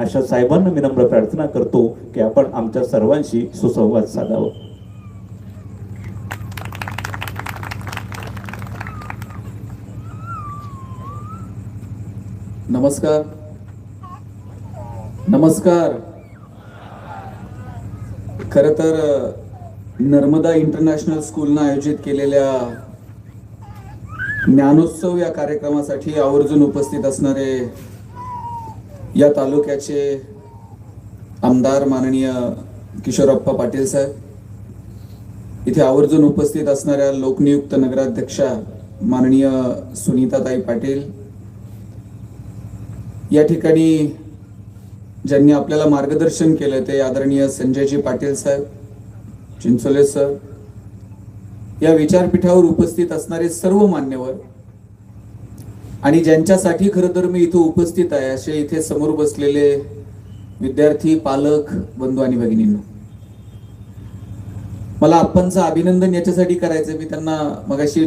अशा साहेबांना मी नम्र प्रार्थना करतो की आपण आमच्या सर्वांशी सुसंवाद साधावा. नमस्कार. नमस्कार. खरं तर नर्मदा इंटरनॅशनल स्कूलनं आयोजित केलेल्या ज्ञानोत्सव या कार्यक्रमासाठी आवर्जून उपस्थित असणारे या तालुक्याचे आमदार माननीय किशोरप्पा पाटील साहेब, इथे आवर्जून उपस्थित असणाऱ्या लोकनियुक्त नगराध्यक्षा माननीय सुनीताताई पाटील, या ठिकाणी ज्यांनी आपल्याला मार्गदर्शन केलं ते आदरणीय संजयजी पाटील साहेब, चिंचोले सर, या विचारपीठावर उपस्थित असणारे सर्व मान्यवर आणि ज्यांच्यासाठी खरं तर मी इथं उपस्थित आहे असे इथे समोर बसलेले विद्यार्थी, पालक, बंधू आणि भगिनींनो, मला आपणचं अभिनंदन याच्यासाठी करायचं. मी त्यांना मगाशी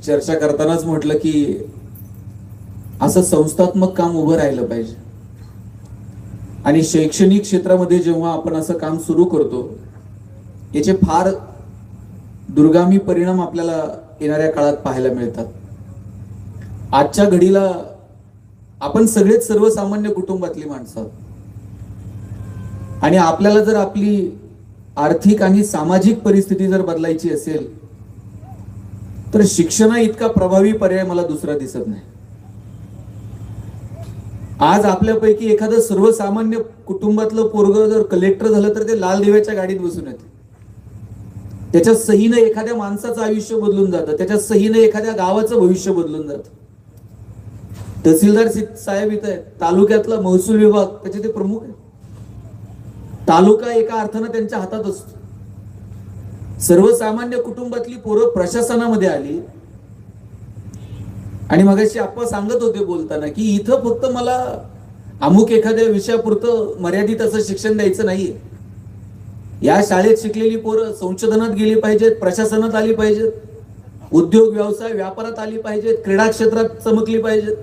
चर्चा करतानाच म्हटलं की असं संस्थात्मक काम उभं राहिलं पाहिजे आणि शैक्षणिक क्षेत्रामध्ये जेव्हा आपण असं काम सुरू करतो याचे फार दुर्गामी परिणाम आपल्याला येणाऱ्या काळात पाहायला मिळतात. आजच्या घडीला आपण सगळेच सर्वसामान्य कुटुंबातली माणसं आणि आपल्याला जर आपली आर्थिक आणि सामाजिक परिस्थिती जर बदलायची असेल तर शिक्षणा इतका प्रभावी पर्याय मला दुसरा दिसत नाही. आज आपल्यापैकी एखादं सर्वसामान्य कुटुंबातलं पोरग जर कलेक्टर झालं तर ते लाल दिव्याच्या गाडीत बसून येते. त्याच्या सहीनं एखाद्या माणसाचं आयुष्य बदलून जातं, त्याच्या सहीनं एखाद्या गावाचं भविष्य बदलून जातं. तहसीलदार साहेब इथं आहेत, तालुक्यातला महसूल विभाग त्याचे ते प्रमुख आहे. तालुका एका अर्थानं त्यांच्या हातात असतो. सर्वसामान्य कुटुंबातली पोरं प्रशासनामध्ये आली आणि मगाशी आप्पा सांगत होते बोलताना की इथं फक्त मला अमुक एखाद्या विषयापुरतं मर्यादित असं शिक्षण द्यायचं नाहीये. या शाळेत शिकलेली पोरं संशोधनात गेली पाहिजेत, प्रशासनात आली पाहिजेत, उद्योग व्यवसाय व्यापारात आली पाहिजेत, क्रीडा क्षेत्रात चमकली पाहिजेत.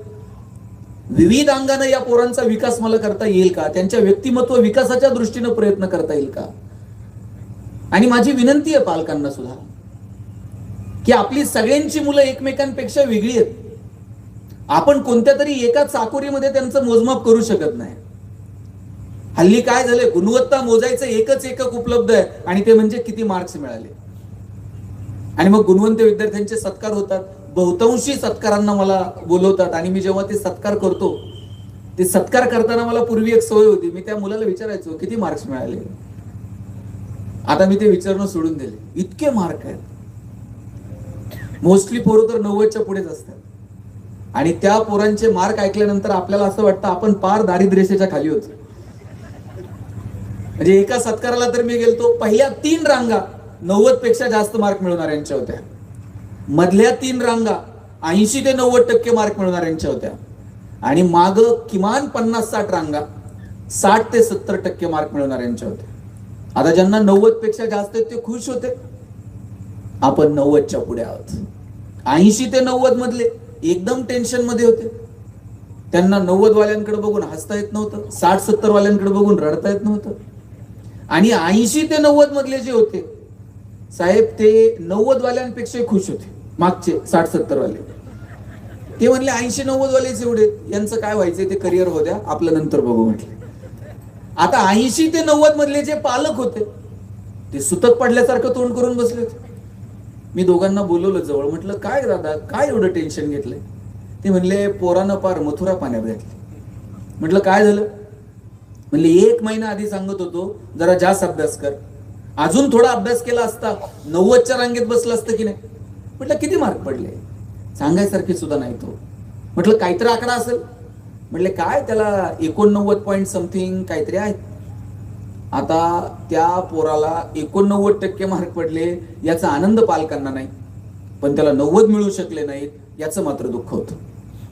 विविध अंगानं या पोरांचा विकास मला करता येईल का, त्यांच्या व्यक्तिमत्व विकासाच्या दृष्टीनं प्रयत्न करता येईल का. आणि माझी विनंती आहे पालकांना सुद्धा की आपली सगळ्यांची मुलं एकमेकांपेक्षा वेगळी आहेत. आपण कोणत्या तरी एका चाकोरीमध्ये त्यांचं मोजमाप करू शकत नाही. हल्ली काय झालंय, गुणवत्ता मोजायचं एकच एकक उपलब्ध आहे आणि ते म्हणजे किती मार्क्स मिळाले. आणि मग गुणवंत विद्यार्थ्यांचे सत्कार होतात. बहुतांशी सत्कारांना मला बोलवतात आणि मी जेव्हा ते सत्कार करतो ते सत्कार करताना मला पूर्वी एक सवय होती, मी त्या मुलाला विचारायचो किती मार्क्स मिळाले. आता मी ते विचारणं सोडून दिले. इतके मार्क आहेत, मोस्टली पोरं तर 90च्या पुढेच असतात आणि त्या पोरांचे मार्क ऐकल्यानंतर आपल्याला असं वाटतं आपण पार दारिद्र्यरेषेच्या खाली होतो. म्हणजे एका सत्काराला तर मी गेलतो, पहिल्या 3 रांगा 90 पेक्षा जास्त मार्क मिळवणाऱ्यांच्या होत्या, मधल्या 3 रांगा 80 ते 90% मार्क मिळवणाऱ्यांच्या होत्या आणि माग किमान 50-60 रांगा 60 ते 70% मार्क मिळवणाऱ्यांच्या होत्या. आता ज्यांना 90 पेक्षा जास्त आहेत ते खुश होते. आपण 90च्या पुढे आहोत. 80 ते 90 मधले एकदम टेन्शन मध्ये होते. त्यांना 90 वाल्यांकडे बघून हसता येत नव्हतं, 60-70 वाल्यांकडे बघून रडता येत नव्हतं. आणि 80 ते 90 मधले जे होते साहेब ते 90 वाल्यांपेक्षा खुश होते. मागचे 60-70 वाले ते म्हणले 80-90 वालेच एवढे, यांचं काय व्हायचंय ते करिअर हो द्या, आपलं नंतर बघू म्हटले. आता 80 ते 90 मधले जे पालक होते ते सुतक पडल्यासारखं तोंड करून बसले होते. मी दोघांना बोलवलं जवळ, म्हटलं काय दादा काय एवढं टेन्शन घेतलंय. ते म्हणले पोरानं पार मथुरा पाण्यात घातली. म्हटलं काय झालं. म्हणले 1 महिना आधी सांगत होतो जरा जास्त अभ्यास कर, अजून थोडा अभ्यास केला असता 90च्या रांगेत बसलं असतं की नाही. म्हटलं किती मार्क पडले, सांगायसारखे सुद्धा नाही तो. म्हटलं काहीतरी आकडा असेल. म्हटले काय त्याला 89 पॉइंट समथिंग काहीतरी आहेत. आता त्या पोराला 89% मार्क पडले याचा आनंद पालकांना नाही, पण त्याला 90 मिळू शकले नाहीत याचं मात्र दुःख होतं.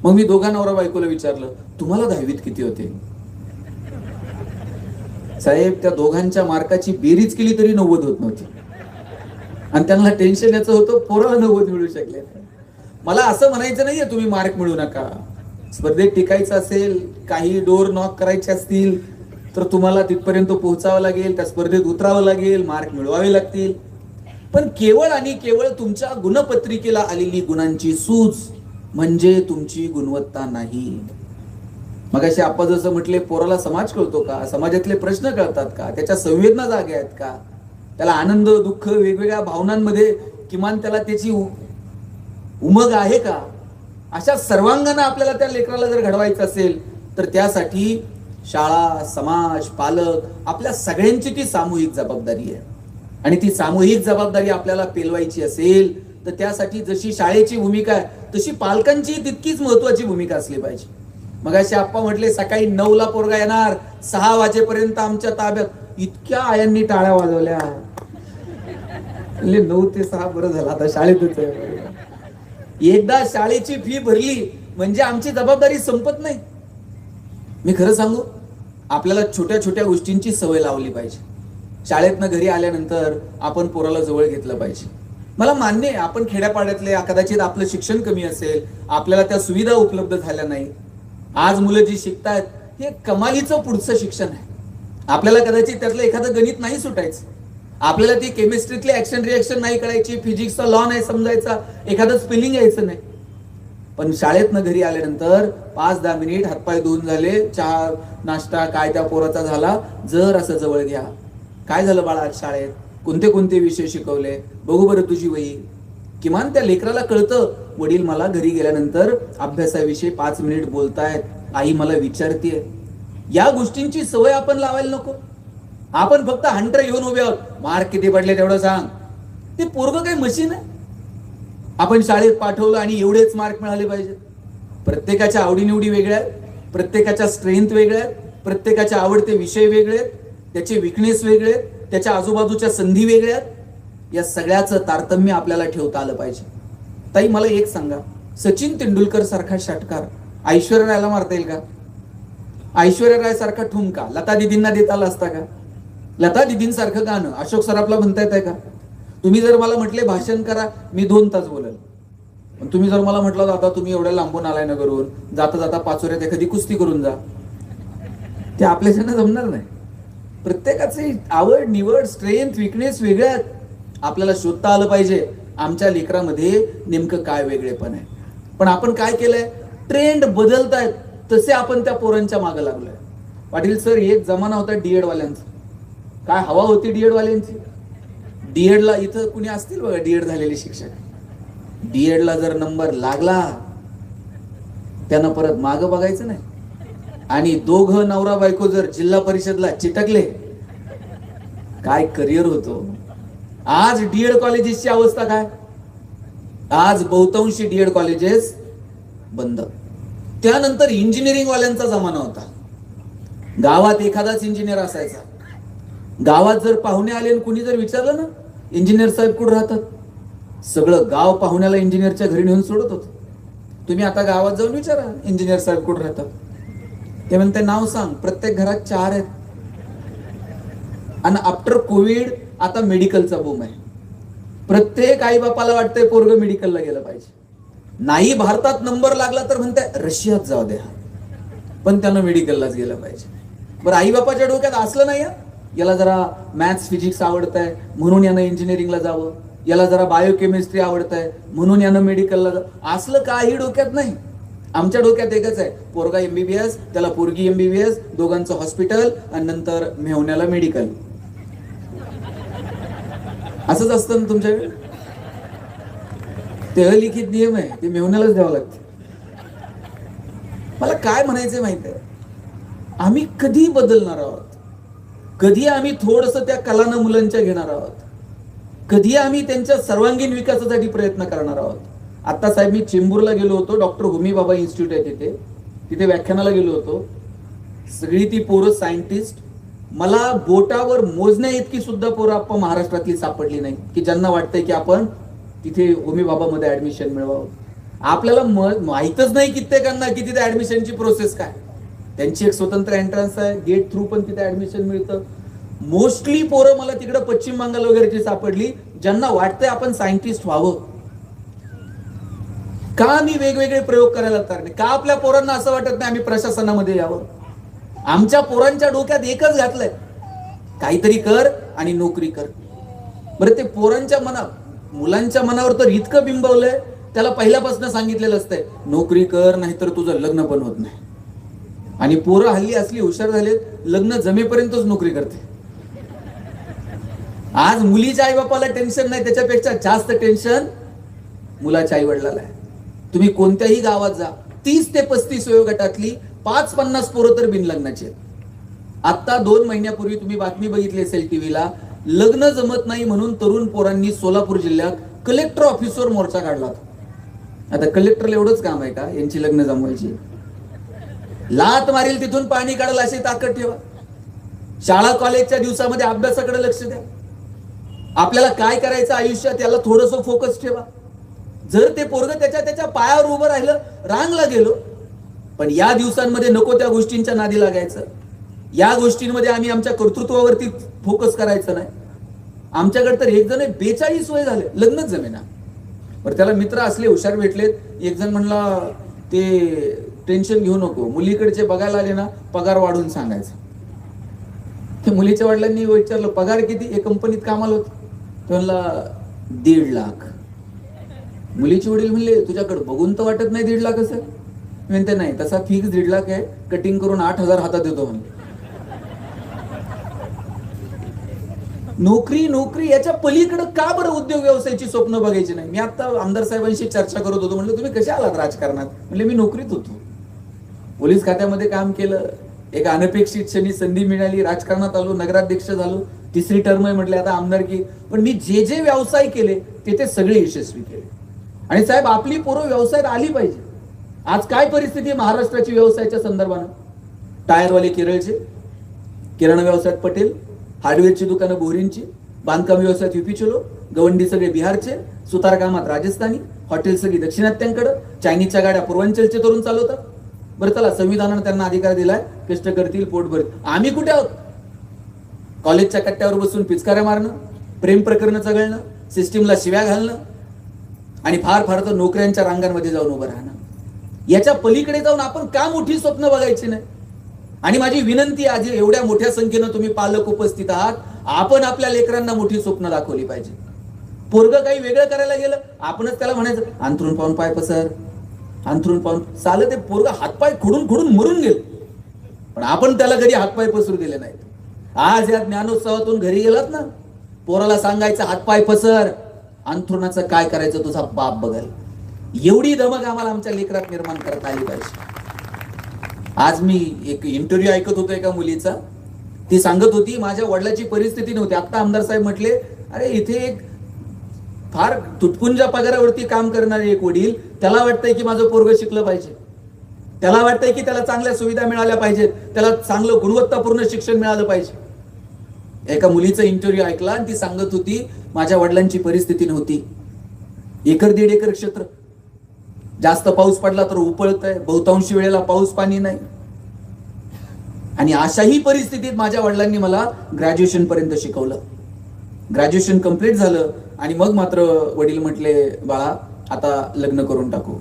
मग मी दोघा नवरा बायकोला विचारलं तुम्हाला 10वीत किती होते. साहेब त्या दोघांच्या मार्काची बेरीज केली तरी 90 होत नव्हती आणि त्यांना टेन्शन याचं होतं पोराला 90 मिळू शकले. मला असं म्हणायचं नाहीये तुम्ही मार्क मिळू नका, स्पर्धेत टिकायचं असेल, काही डोर नॉक करायचे असतील तर तुम्हाला तिथपर्यंत पोहोचावं लागेल, त्या स्पर्धेत उतरावं लागेल, मार्क मिळवावे लागतील. पण केवळ आणि केवळ तुमच्या गुणपत्रिकेला आलेली गुणांची सूज म्हणजे तुमची गुणवत्ता नाही. मगाशी आपण जसं म्हटले, पोराला समाज कळतो का, समाजातले प्रश्न कळतात का, त्याच्या संवेदना जाग्या आहेत का, त्याला आनंद दुःख वेगवेगळ्या भावनांमध्ये किमान त्याला त्याची उमग आहे का, अशा सर्वांगानं आपल्याला त्या लेकराला जर घडवायचं असेल तर त्यासाठी शाळा, समाज, पालक आपल्या सगळ्यांची ती सामूहिक जबाबदारी आहे. आणि ती सामूहिक जबाबदारी आपल्याला पेलवायची असेल तर त्यासाठी जशी शाळेची भूमिका आहे तशी पालकांची तितकीच महत्वाची भूमिका असली पाहिजे. मग असे आप्पा म्हटले, सकाळी 9ला पोरगा येणार, 6 वाजेपर्यंत आमच्या ताब्यात. इतक्या आयांनी टाळ्या वाजवल्या. 9 ते 6 बरं झालं, आता शाळेतच आहे. एकदा शाळेची फी भरली म्हणजे आमची जबाबदारी संपत नाही. मी खरं सांगू, आपल्याला छोट्या छोट्या गोष्टींची सवय लावली पाहिजे. शाळेतनं घरी आल्यानंतर आपण पोराला जवळ घेतलं पाहिजे. मला मान्य आहे, आपण खेड्यापाड्यातले, कदाचित आपलं शिक्षण कमी असेल, आपल्याला त्या सुविधा उपलब्ध झाल्या नाही. आज मुलं जी शिकतायत हे कमालीचं पुढचं शिक्षण आहे. आपल्याला कदाचित त्यातलं एखादं गणित नाही सुटायचं, आपल्याला ती केमिस्ट्रीतली ऍक्शन रिएक्शन नाही कळायची, फिजिक्सचा लॉ नाही समजायचा, एखादं स्पेलिंग यायचं नाही. पण शाळेतनं घरी आल्यानंतर 5-10 मिनिट हातपाय धुवून झाले, चहा नाश्ता काय त्या पोराचा झाला, जर असं जवळ घ्या, काय झालं बाळा आज शाळेत, कोणते कोणते विषय शिकवले, बघू बरं तुझी वही. किमान त्या लेकराला कळतं, वडील मला घरी गेल्यानंतर अभ्यासाविषयी 5 मिनिट बोलतायत, आई मला विचारतीये. या गोष्टींची सवय आपण लावायला नको. आपण फक्त हंटर घेऊन उभे आहोत, मार्क किती पडले तेवढं सांग. ते पोरगं काही मशीन आहे? आपण शाळेत पाठवलं आणि एवढेच मार्क मिळाले पाहिजेत? प्रत्येकाच्या आवडीनिवडी वेगळ्या आहेत, प्रत्येकाच्या स्ट्रेंथ वेगळ्या आहेत, प्रत्येकाचे आवडते विषय वेगळे आहेत, त्याचे विकनेस वेगळे आहेत, त्याच्या आजूबाजूच्या संधी वेगळ्या आहेत. या सगळ्याचं तारतम्य आपल्याला ठेवता आलं पाहिजे. ताई मला एक सांगा, सचिन तेंडुलकर सारखा षटकार ऐश्वर्या रायला मारता येईल का? ऐश्वर्या राय सारखा ठुमका लता दिदींना देता आला असता का? लता दिदींसारखं गाणं अशोक सराफला म्हणता येत आहे का? तुम्ही जर मला म्हटले भाषण करा, मी 2 तास बोलेल. पण तुम्ही जर मला म्हटलं आता तुम्ही एवढ्या लांबून आलाय नगरून, जाता जाता पाचोऱ्यात एखादी कुस्ती करून जा, ते आपल्याच्यानं जमणार नाही. प्रत्येकाची आवड निवड, स्ट्रेंथ, विकनेस वेगळ्या आहेत. आपल्याला शोधता आलं पाहिजे आमच्या लेकरामध्ये नेमकं काय वेगळेपण आहे. पण आपण काय केलंय, ट्रेंड बदलतायत तसे आपण त्या पोरांच्या मागे लागलोय. पाटील सर, एक जमाना होता डीएड वाल्यांचा, काय हवा होती डीएड वाल्यांची. डीएडला इथं कुणी असतील बघा डीएड झालेले शिक्षक, डीएडला जर नंबर लागला त्यानं परत मागं बघायचं नाही. आणि दोघं नवरा बायको जर जिल्हा परिषदला चिटकले, काय करिअर होतो. आज डीएड कॉलेजेसची अवस्था काय, आज बहुतांशी डीएड कॉलेजेस बंद. त्यानंतर इंजिनिअरिंग वाल्यांचा जमाना होता. गावात एखादाच इंजिनियर असायचा. गावात जर पाहुणे आले आणि कुणी जर विचारलं ना, इंजिनियर साहेब कुठे राहतात, सगळं गाव पाहुण्याला इंजिनियरच्या घरी नेऊन सोडत होतं. तुम्ही आता गावात जाऊन विचारा इंजिनियर साहेब कुठे राहतात, ते म्हणते नाव सांग, प्रत्येक घरात 4 आहेत. आणि आफ्टर कोविड आता मेडिकलचा बूम आहे. प्रत्येक आई बापाला वाटतंय पोरग मेडिकलला गेलं पाहिजे. नाही भारतात नंबर लागला तर म्हणताय रशियात जाऊ द्या, पण त्यानं मेडिकललाच गेलं पाहिजे. बरं, आई बापाच्या डोक्यात असलं नाही, याला जरा मॅथ्स फिजिक्स आवडत आहे म्हणून यानं इंजिनिअरिंगला जावं, याला जरा बायोकेमिस्ट्री आवडत आहे म्हणून यानं मेडिकलला जावं, असलं काही डोक्यात नाही. आमच्या डोक्यात एकच आहे, पोरगा MBBS, त्याला पोरगी MBBS, दोघांचं हॉस्पिटल आणि नंतर मेहुण्याला मेडिकल. असंच असतं ना तुमच्याकडे. ते अलिखित नियम आहे, ते मेहुण्यालाच द्यावं लागतं. मला काय म्हणायचंय माहित आहे, आम्ही कधी बदलणार आहोत, कधी आम्ही थोडस त्या कलानं मुलांच्या घेणार आहोत, कधी आम्ही त्यांच्या सर्वांगीण विकासासाठी प्रयत्न करणार आहोत. आता साहेब मी चेंबूरला गेलो होतो, डॉक्टर होमी बाबा इन्स्टिट्यूट आहे तिथे व्याख्यानाला गेलो होतो. सगळी ती पोरं सायंटिस्ट. मला बोटावर मोजण्या इतकी सुद्धा पोरं आपण महाराष्ट्रातली सापडली नाही की ज्यांना वाटतंय की आपण तिथे होमी बाबा मध्ये ऍडमिशन मिळवावं. आपल्याला माहितच नाही कित्येकांना की तिथे ऍडमिशनची प्रोसेस काय. त्यांची एक स्वतंत्र एंट्रन्स आहे, गेट थ्रू पण तिथे ऍडमिशन मिळतं. मोस्टली पोरं मला तिकडे पश्चिम बंगाल वगैरेची सापडली ज्यांना वाटतंय आपण सायंटिस्ट व्हावं. का आम्ही वेगवेगळे प्रयोग करायला तयार नाही? का आपल्या पोरांना असं वाटत नाही आम्ही प्रशासनामध्ये यावं? आमच्या पोरांच्या डोक्यात एकच घातलंय, काहीतरी कर आणि नोकरी कर. बरं, ते पोरांच्या मुलांच्या मनावर तर इतकं बिंबवलंय, त्याला पहिल्यापासून सांगितलेलं असतंय नोकरी कर नाहीतर तुझं लग्न पण होत नाही. आणि पोरं हल्ली असली हुशार झालेत, लग्न जमेपर्यंतच नोकरी करते. आज मुलीच्या आई बापाला टेन्शन नाही, त्याच्यापेक्षा जास्त टेन्शन मुलाच्या आई वडिलाला आहे. तुम्ही कोणत्याही गावात जा, 30 ते 35 वयोगटातली 5-50 पोरं तर बिनलग्नाची आहेत. आता 2 महिन्यापूर्वी तुम्ही बातमी बघितली असेल टीव्हीला, लग्न जमत नाही म्हणून तरुण पोरांनी सोलापूर जिल्ह्यात कलेक्टर ऑफिसवर मोर्चा काढला होता. आता कलेक्टरला एवढंच काम आहे का यांची लग्न जमवायची? लात मारील तिथून पाणी काढल अशी ताकद ठेवा. शाळा कॉलेजच्या दिवसामध्ये अभ्यासाकडे लक्ष द्या. आपल्याला काय करायचं आयुष्यात याला थोडंसं फोकस ठेवा. जर ते पोरग त्याच्या पायावर उभं राहिलं, रांगला गेलो, पण या दिवसांमध्ये नको त्या गोष्टींच्या नादी लागायचं. या गोष्टींमध्ये आम्ही आमच्या कर्तृत्वावरती फोकस करायचं नाही. आमच्याकडे तर एक जण 42 वय झाले, लग्नच जमेना. बरं, त्याला मित्र असले हुशार भेटलेत. एक जण म्हणला ते टेन्शन घेऊ नको, मुलीकडचे बघायला आले ना पगार वाढून सांगायचं. ते मुलीच्या वडिलांनी विचारलं पगार किती? एक कंपनीत कामाला होत. तो म्हणला 1.5 लाख. मुलीचे वडील म्हणले तुझ्याकडे बघून तर वाटत नाही 1.5 लाख असं. म्हणते नाही, तसा फिक्स 1.5 लाख आहे, कटिंग करून 8,000 हातात येतो म्हणले. नोकरी नोकरी याच्या पलीकडे का बरं उद्योग व्यवसायाची स्वप्न बघायची नाही? मी आता आमदार साहेबांशी चर्चा करत होतो. म्हणलं तुम्ही कशा आलात राजकारणात? म्हणले मी नोकरीत होतो, पोलीस खात्यामध्ये काम केलं, एक अनपेक्षित क्षणी संधी मिळाली, राजकारणात आलो, नगराध्यक्ष झालो, 3री टर्म आहे म्हटले, आता आमदारकी. पण मी जे जे व्यवसाय केले ते सगळे यशस्वी केले. आणि साहेब आपली पोरं व्यवसायात आली पाहिजे. आज काय परिस्थिती आहे महाराष्ट्राची व्यवसायाच्या संदर्भानं? टायरवाले केरळचे, किराणा व्यवसायात पटेल, हार्डवेअरची दुकानं बोरींची, बांधकाम व्यवसायात युपी चलो, गवंडी सगळे बिहारचे, सुतारकामात राजस्थानी, हॉटेल सगळी दक्षिणात्यांकडे, चायनीजच्या गाड्या पूर्वांचलचे तरुण चालवतात. बरं चला, संविधानानं त्यांना अधिकार दिलाय, कष्ट करतील पोट भरतील. आम्ही कुठे आहोत? कॉलेजच्या कट्ट्यावर बसून पिचकाऱ्या मारणं, प्रेम प्रकरण चघळणं, सिस्टीमला शिव्या घालणं आणि फार फार तर नोकऱ्यांच्या रांगांमध्ये जाऊन उभं राहणं. याच्या पलीकडे जाऊन आपण का मोठी स्वप्न बघायची नाही? आणि माझी विनंती, आज एवढ्या मोठ्या संख्येनं तुम्ही पालक उपस्थित आहात, आपण आपल्या लेकरांना मोठी स्वप्न दाखवली पाहिजे. पोरग काही वेगळं करायला गेलं, आपणच त्याला म्हणायचं अंथरून पाहून पाय पसर, अंथरून पाहून चालत. ते पोरग हातपाय खुडून खुडून मरून गेलं, पण आपण त्याला कधी हातपाय पसरू दिले नाहीत. आज या ज्ञानोत्सवातून घरी गेलात ना, पोराला सांगायचं हातपाय पसर, अंथरुणाचं काय करायचं तुझा बाप बघाल. एवढी दमक आम्हाला आमच्या लेकरात निर्माण करता आली पाहिजे. आज मी एक इंटरव्ह्यू ऐकत होतो एका मुलीचा, ती सांगत होती माझ्या वडिलाची परिस्थिती नव्हती. आता आमदार साहेब म्हटले अरे इथे एक फार तुटपुंजा पगारावरती काम करणारे एक वडील, त्याला वाटतंय की माझं पोरग शिकलं पाहिजे, त्याला वाटतंय की त्याला चांगल्या सुविधा मिळाल्या पाहिजेत, त्याला चांगलं गुणवत्तापूर्ण शिक्षण मिळालं पाहिजे. एका मुलीचा इंटरव्ह्यू ऐकला आणि ती सांगत होती माझ्या वडिलांची परिस्थिती नव्हती, 1-1.5 एकर क्षेत्र, जास्त पाऊस पडला तर उपळत आहे, बहुतांशी वेळेला पाऊस पाणी नाही. आणि अशाही परिस्थितीत माझ्या वडिलांनी मला ग्रॅज्युएशन पर्यंत शिकवलं. ग्रॅज्युएशन कंप्लीट झालं आणि मग मात्र वडील म्हटले बाळा आता लग्न करून टाकू.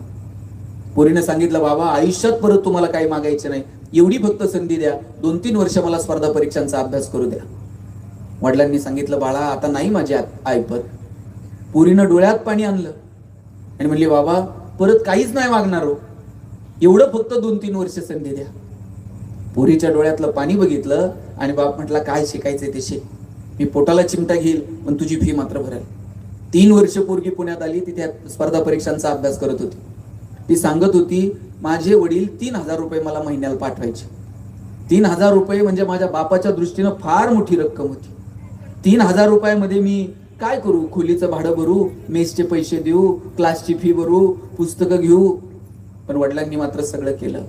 पोरीने सांगितलं बाबा आयुष्यात परत तुम्हाला काही मागायचे नाही, एवढी फक्त संधी द्या, 2-3 वर्ष मला स्पर्धा परीक्षांचा अभ्यास करू द्या. वडिलांनी सांगितलं बाळा आता नाही माझी ऐपत. पोरीनं डोळ्यात पाणी आणलं आणि म्हणली बाबा परत काहीच नाही मागणार हो, एवढं फक्त 2-3 वर्ष संधी द्या. पोरीच्या डोळ्यातलं पाणी बघितलं आणि बाप म्हटला काय शिकायचंय ते शिक, मी पोटाला चिमटा घेईल पण तुझी फी मात्र भरेल. 3 वर्ष पोरगी पुण्यात आली, तिथे स्पर्धा परीक्षांचा अभ्यास करत होती. ती सांगत होती माझे वडील 3,000 रुपये मला महिन्याला पाठवायचे. 3,000 रुपये म्हणजे माझ्या बापाच्या दृष्टीनं फार मोठी रक्कम होती. 3,000 रुपयामध्ये मी काय करू? खोलीचं भाडं भरू, मेसचे पैसे देऊ, क्लासची फी भरू, पुस्तकं घेऊ. पण वडिलांनी मात्र सगळं केलं.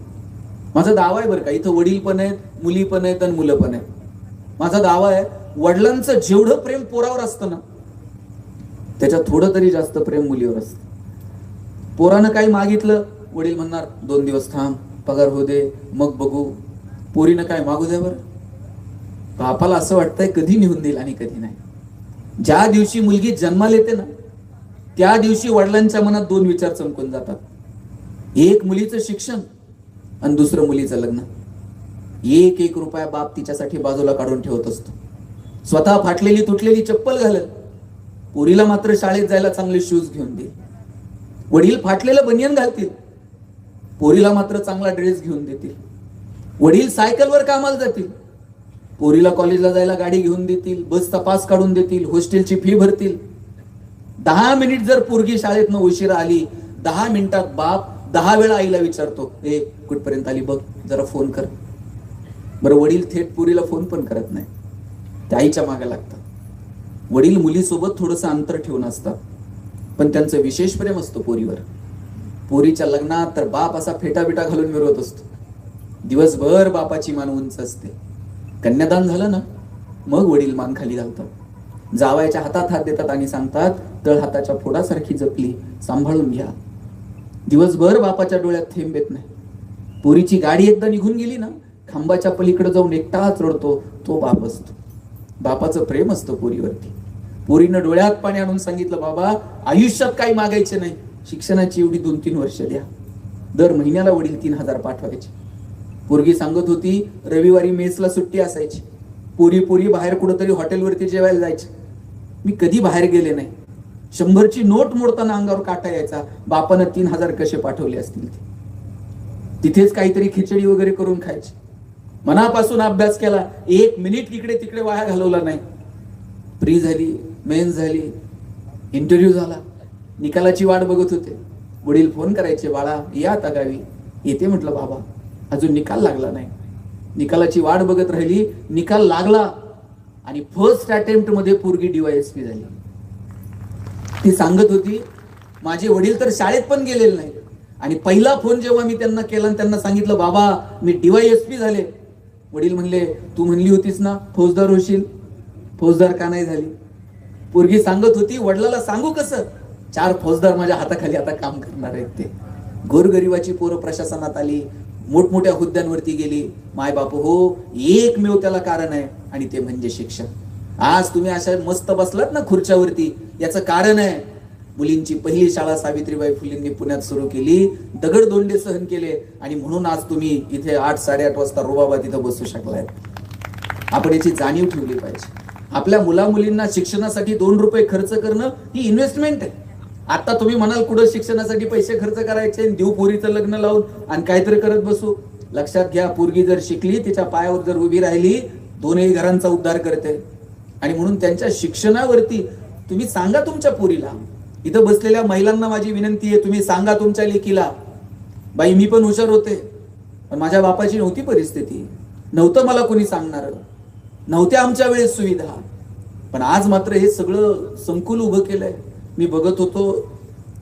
माझा दावा आहे बरं का, इथं वडील पण आहेत, मुली पण आहेत आणि मुलं पण आहेत. माझा दावा आहे वडिलांचं जेवढं प्रेम पोरावर असतं ना त्याच्यात थोडं तरी जास्त प्रेम मुलीवर असतं. पोरानं काही मागितलं, वडील म्हणणार 2 दिवस थांब, पगार होऊ दे मग बघू. पोरीनं काय मागू द्या बरं, बापाला असं वाटतंय कधी निघून देईल आणि कधी नाही. ज्या दिवशी मुलगी जन्माला येते ना त्या दिवशी वडिलांच्या मनात 2 विचार चमकून जातात. एक मुलीचं शिक्षण आणि दुसरं मुलीचं लग्न. एक एक रुपया बाप तिच्यासाठी बाजूला काढून ठेवत असतो. स्वतः फाटलेली तुटलेली चप्पल घालत, पोरीला मात्र शाळेत जायला चांगले शूज घेऊन देईल. वडील फाटलेलं बनियन घालतील, पोरीला मात्र चांगला ड्रेस घेऊन देतील. वडील सायकलवर कामाला जातील, पोरीला कॉलेजला जायला गाडी घेऊन देतील, बसचा पास काढून देतील, हॉस्टेलची फी भरतील. 10 मिनिट जर पोरगी शाळेतनं उशिरा आली, 10 मिनिटात बाप 10 वेळा आईला विचारतो, ए कुठपर्यंत आली बघ, जरा फोन कर. बरं, वडील थेट पोरीला फोन पण करत नाही, त्या आईच्या मागे लागतात. वडील मुलीसोबत थोडंसं अंतर ठेवून असतात, पण त्यांचं विशेष प्रेम असतं पोरीवर. पोरीच्या लग्नात तर बाप असा फेटाबिटा घालून मिरवत असतो. दिवसभर बापाची मान उंच असते. कन्यादान झालं ना, मग वडील मान खाली घालतात, जावयाच्या हातात हात देतात आणि सांगतात, तळ हाताच्या फोडासारखी जपली, सांभाळून घ्या. दिवसभर बापाच्या डोळ्यात थेंब येत नाही. पोरीची गाडी एकदा निघून गेली ना, खांबाच्या पलीकडे जाऊन एकटाच रडतो तो बाप असतो. बापाचं प्रेम असतं पोरीवरती. पोरीनं डोळ्यात पाणी आणून सांगितलं, बाबा आयुष्यात काही मागायचे नाही, शिक्षणाची एवढी 2-3 वर्ष द्या. दर महिन्याला वडील 3,000 पाठवायचे. पोरगी सांगत होती, रविवारी मेसला सुट्टी असायची, पोरी बाहेर कुठंतरी हॉटेलवरती जेवायला जायचे. मी कधी बाहेर गेले नाही. 100ची नोट मोडताना अंगावर काटा यायचा, बापानं 3,000 कसे पाठवले असतील. तिथेच काहीतरी खिचडी वगैरे करून खायची. मनापासून अभ्यास केला, 1 मिनिट इकडे तिकडे वाया घालवला नाही. प्री झाली, मेन्स झाली, इंटरव्ह्यू झाला, निकालाची वाट बघत होते. वडील फोन करायचे, बाळा या आता गावी. येते म्हटलं, बाबा अजून निकाल लागला नाही. निकालाची वाट बघत राहिली, निकाल लागला आणि फर्स्ट अटेम्प्ट मध्ये पोरगी DYSP झाली. ती सांगत होती, माझे वडील तर शाळेत पण गेलेले नाही, आणि पहिला फोन जेव्हा मी त्यांना केला आणि त्यांना सांगितलं, बाबा मी DYSP झाले, वडील म्हणले, तू म्हणली होतीस ना फौजदार होशील, फौजदार का नाही झाली? पोरगी सांगत होती, वडिलाला सांगू कसं, 4 फौजदार माझ्या हाताखाली आता काम करणार आहेत. ते गोरगरिबाची पोरं प्रशासनात आली, मोठमोठ्या हुद्द्यांवरती गेली. माय बापू हो, एकमेव त्याला कारण आहे, आणि ते म्हणजे शिक्षण. आज तुम्ही अशा मस्त बसलात ना खुर्च्यावरती, याचं कारण आहे मुलींची पहिली शाळा सावित्रीबाई फुलेंनी पुण्यात सुरू केली, दगडधोंडे सहन केले, आणि म्हणून आज तुम्ही इथे 8-8:30 वाजता रुबाबात इथं बसू शकलाय. आपण याची जाणीव ठेवली पाहिजे. आपल्या मुला मुलींना शिक्षणासाठी 2 रुपये खर्च करणं ही इन्व्हेस्टमेंट आहे. आता तुम्ही म्हणाल कुठं शिक्षणासाठी पैसे खर्च करायचे, देऊ पोरीचं लग्न लावून आणि काहीतरी करत बसू. लक्षात घ्या, पोरगी जर शिकली, तिच्या पायावर जर उभी राहिली, 2ही घरांचा उद्धार करते. आणि म्हणून त्यांच्या शिक्षणावरती तुम्ही सांगा तुमच्या पोरीला. इथं बसलेल्या महिलांना माझी विनंती आहे, तुम्ही सांगा तुमच्या लेकीला, बाई मी पण हुशार होते, पण माझ्या बापाची नव्हती परिस्थिती, नव्हतं मला कोणी सांगणार, नव्हत्या आमच्या वेळेस सुविधा, पण आज मात्र हे सगळं संकुल उभं केलंय. मी बघत होतो,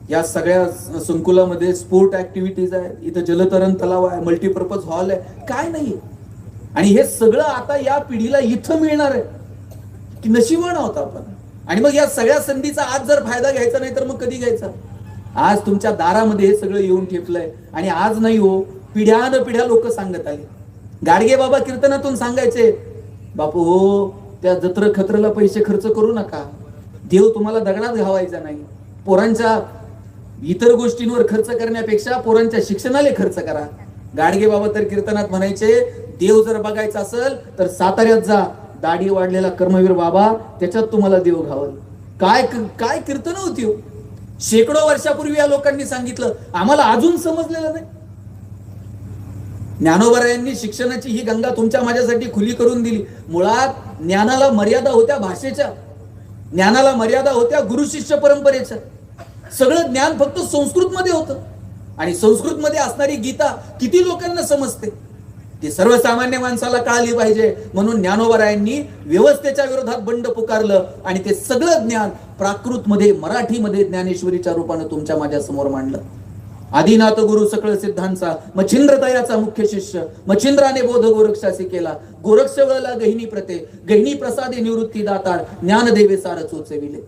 या सगळ्या संकुलामध्ये स्पोर्ट ऍक्टिव्हिटीज आहेत, इथं जलतरण तलाव आहे, मल्टीपर्पज हॉल आहे, काय नाही. आणि हे सगळं आता या पिढीला इथं मिळणार आहे की नशिबानं होता आपण. आणि मग या सगळ्या संधीचा आज जर फायदा घ्यायचा नाही तर मग कधी घ्यायचा? आज तुमच्या दारामध्ये हे सगळं येऊन ठेपलंय. आणि आज नाही हो, पिढ्यान लोक सांगत आले. गाडगे बाबा कीर्तनातून सांगायचे, बापू हो, त्या जत्र खत्रला पैसे खर्च करू नका, देव तुम्हाला दगडात घावायचा नाही. पोरांच्या इतर गोष्टींवर खर्च करण्यापेक्षा पोरांच्या शिक्षणाला खर्च करा. गाडगे बाबा तर कीर्तनात म्हणायचे, देव जर बघायचा असेल तर साताऱ्यात जा, दाढी वाढलेला कर्मवीर बाबा, त्याच्यात तुम्हाला देव घावल. काय काय कीर्तन होती हो. शेकडो वर्षापूर्वी या लोकांनी सांगितलं, आम्हाला अजून समजलेलं नाही. ज्ञानोबरायांनी शिक्षणाची ही गंगा तुमच्या माझ्यासाठी खुली करून दिली. मुळात ज्ञानाला मर्यादा होत्या भाषेच्या, ज्ञानाला मर्यादा होत्या गुरु शिष्य परंपरेच्या. सगळं ज्ञान फक्त संस्कृत मध्ये होतं, आणि संस्कृत मध्ये असणारी गीता किती लोकांना समजते ते सर्वसामान्य माणसाला कळाली पाहिजे. म्हणून ज्ञानोबरायांनी व्यवस्थेच्या विरोधात बंड पुकारलं, आणि ते सगळं ज्ञान प्राकृत मध्ये, मराठीमध्ये ज्ञानेश्वरीच्या रूपानं तुमच्या माझ्या समोर मांडलं. आदिनाथ गुरु सकळ सिद्धांचा, मच्छिंद्र तयाचा मुख्य शिष्य, मच्छिंद्राने बोध गोरक्षासी केला, गोरक्ष वळला गहिनी प्रते, गहिनी प्रसादे निवृत्ती दाताळ, ज्ञानदेवे सार चोचविले.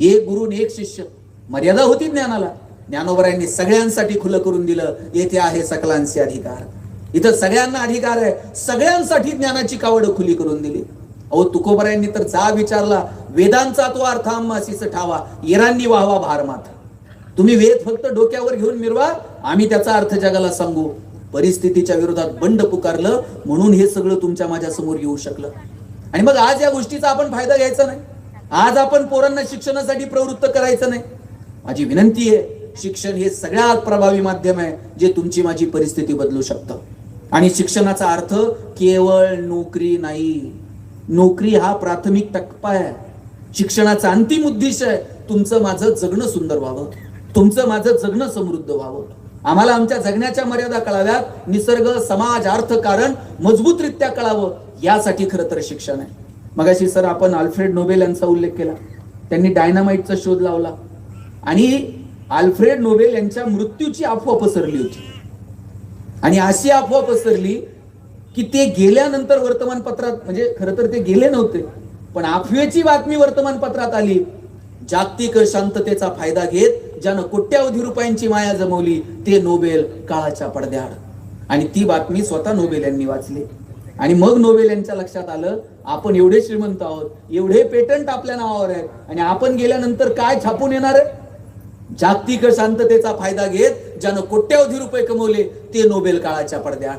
एक गुरु एक शिष्य, मर्यादा होती ज्ञानाला. ज्ञानोबरायांनी सगळ्यांसाठी खुलं करून दिलं, येथे आहे सकलांचे अधिकार. इथं सगळ्यांना अधिकार आहे, सगळ्यांसाठी ज्ञानाची कावड खुली करून दिली. अहो तुकोबरायांनी तर जा विचारला, वेदांचा तो अर्थ आम्हासीस ठावा, येरांनी वाहवा भार माथा. तुम्ही वेद फक्त डोक्यावर घेऊन मिरवा, आम्ही त्याचा अर्थ जगाला सांगू. परिस्थितीच्या विरोधात बंड पुकारलं म्हणून हे सगळं तुमच्या माझ्या समोर येऊ शकलं. आणि मग आज या गोष्टीचा आपण फायदा घ्यायचा नाही. आज आपण पोरांना शिक्षणासाठी प्रवृत्त करायचं नाही. माझी विनंती आहे, शिक्षण हे सगळ्यात प्रभावी माध्यम आहे जे तुमची माझी परिस्थिती बदलू शकतं. आणि शिक्षणाचा अर्थ केवळ नोकरी नाही. नोकरी हा प्राथमिक टप्पा आहे. शिक्षणाचा अंतिम उद्देश आहे तुमचं माझं जगणं सुंदर व्हावं, तुमचं माझं जगणं समृद्ध व्हावं. आम्हाला आमच्या जगण्याच्या मर्यादा कळाव्यात, निसर्ग, समाज, अर्थकारण मजबूतरित्या कळावं, यासाठी खरं तर शिक्षण आहे. मगाशी सर आपण अल्फ्रेड नोबेल यांचा उल्लेख केला. त्यांनी डायनामाइटचा शोध लावला आणि अल्फ्रेड नोबेल यांच्या मृत्यूची अफवा पसरली होती. आणि अशी अफवा पसरली की ते गेल्यानंतर वर्तमानपत्रात, म्हणजे खरं तर ते गेले नव्हते, पण अफवेची बातमी वर्तमानपत्रात आली. जागतिक शांततेचा फायदा घेत ज्यानं कोट्यावधी रुपयांची माया जमवली ते नोबेल काळाच्या पडद्याआड. आणि ती बातमी स्वतः नोबेल यांनी वाचली. आणि मग नोबेल यांच्या लक्षात आलं, आपण एवढे श्रीमंत आहोत, एवढे पेटंट आपल्या नावावर आहेत, आणि आपण गेल्यानंतर काय छापून येणार आहे? जागतिक शांततेचा फायदा घेत ज्यानं कोट्यावधी रुपये कमवले ते नोबेल काळाच्या पडद्याआड.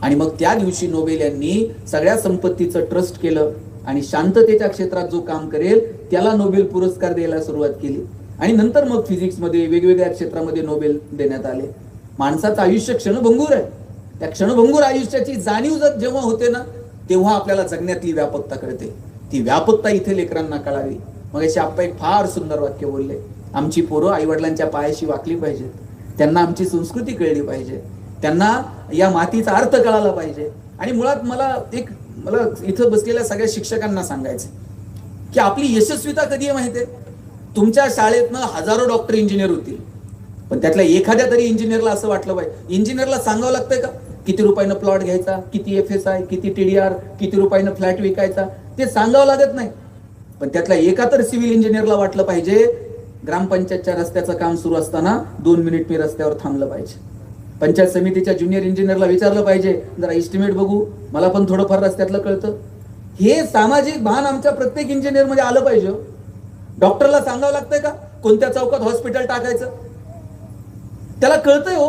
आणि मग त्या दिवशी नोबेल यांनी सगळ्या संपत्तीचं ट्रस्ट केलं आणि शांततेच्या क्षेत्रात जो काम करेल त्याला नोबेल पुरस्कार द्यायला सुरुवात केली. आणि नंतर मग फिजिक्समध्ये वेगवेगळ्या क्षेत्रामध्ये नोबेल देण्यात आले. माणसाचं आयुष्य क्षणभंगूर आहे. त्या क्षणभंगूर आयुष्याची जाणीव जेव्हा होते ना, तेव्हा आपल्याला जगण्यातली व्यापकता कळते. ती व्यापकता इथे लेकरांना कळावी. मग असे आप्पा एक फार सुंदर वाक्य बोलले, आमची पोरं आई वडिलांच्या पायाशी वाकली पाहिजेत, त्यांना आमची संस्कृती कळली पाहिजे, त्यांना या मातीचा अर्थ कळाला पाहिजे. आणि मुळात मला इथं बसलेल्या सगळ्या शिक्षकांना सांगायचं की आपली यशस्वीता कधी आहे माहितीये? तुमच्या शाळेतनं हजारो डॉक्टर इंजिनियर होतील, पण त्यातल्या एखाद्या तरी इंजिनियरला असं वाटलं पाहिजे, इंजिनियरला सांगावं लागतंय का किती रुपयानं प्लॉट घ्यायचा, किती FSI, किती TDR, किती रुपयानं फ्लॅट विकायचा, ते सांगावं लागत नाही. पण त्यातल्या एका तर सिव्हिल इंजिनियरला वाटलं पाहिजे ग्रामपंचायतच्या रस्त्याचं काम सुरू असताना 2 मिनिट मी रस्त्यावर थांबलं पाहिजे. पंचायत समितीच्या ज्युनियर इंजिनियरला विचारलं पाहिजे, जरा एस्टिमेट बघू, मला पण थोडंफार रस्त्यातलं कळतं. हे सामाजिक भान आमच्या प्रत्येक इंजिनियर मध्ये आलं पाहिजे. डॉक्टरला सांगावं लागतंय का कोणत्या चौकात हॉस्पिटल टाकायचं? त्याला कळतंय हो,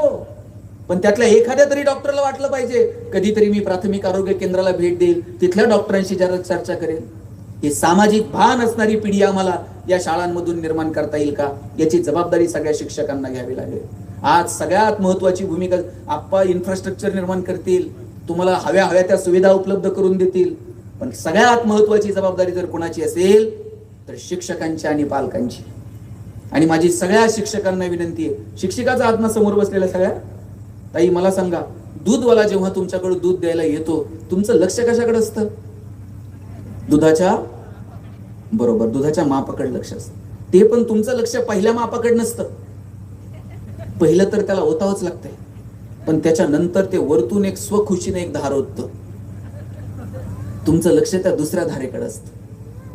पण त्यातल्या एखाद्या तरी डॉक्टरला वाटलं पाहिजे कधीतरी मी प्राथमिक आरोग्य केंद्राला भेट देईल, तिथल्या डॉक्टरांशी जरा चर्चा करेल. हे सामाजिक भान असणारी पिढी आम्हाला या शाळांमधून निर्माण करता येईल का, याची जबाबदारी सगळ्या शिक्षकांना घ्यावी लागेल. आज सगळ्यात महत्वाची भूमिका आप्पा इन्फ्रास्ट्रक्चर निर्माण करतील, तुम्हाला हव्या त्या सुविधा उपलब्ध करून देतील, पण सगळ्यात महत्वाची जबाबदारी जर कोणाची असेल तर शिक्षकांची आणि पालकांची. आणि माझी सगळ्या शिक्षकांना विनंती आहे, शिक्षकाचा आत्मा समोर बसलेल्या सगळ्या ताई, मला सांगा, दूधवाला जेव्हा तुमच्याकडे दूध द्यायला येतो तुमचं लक्ष कशाकडे असतं? दुधाच्या मापाकडे लक्ष असतं. ते पण तुमचं लक्ष पहिल्या मापाकडे नसतं. पहिलं तर त्याला ओतावंच लागतंय, पण त्याच्यानंतर ते वरतून एक स्वखुशीने एक धार ओततं. तुमचं लक्ष त्या दुसऱ्या धारेकडे असतं.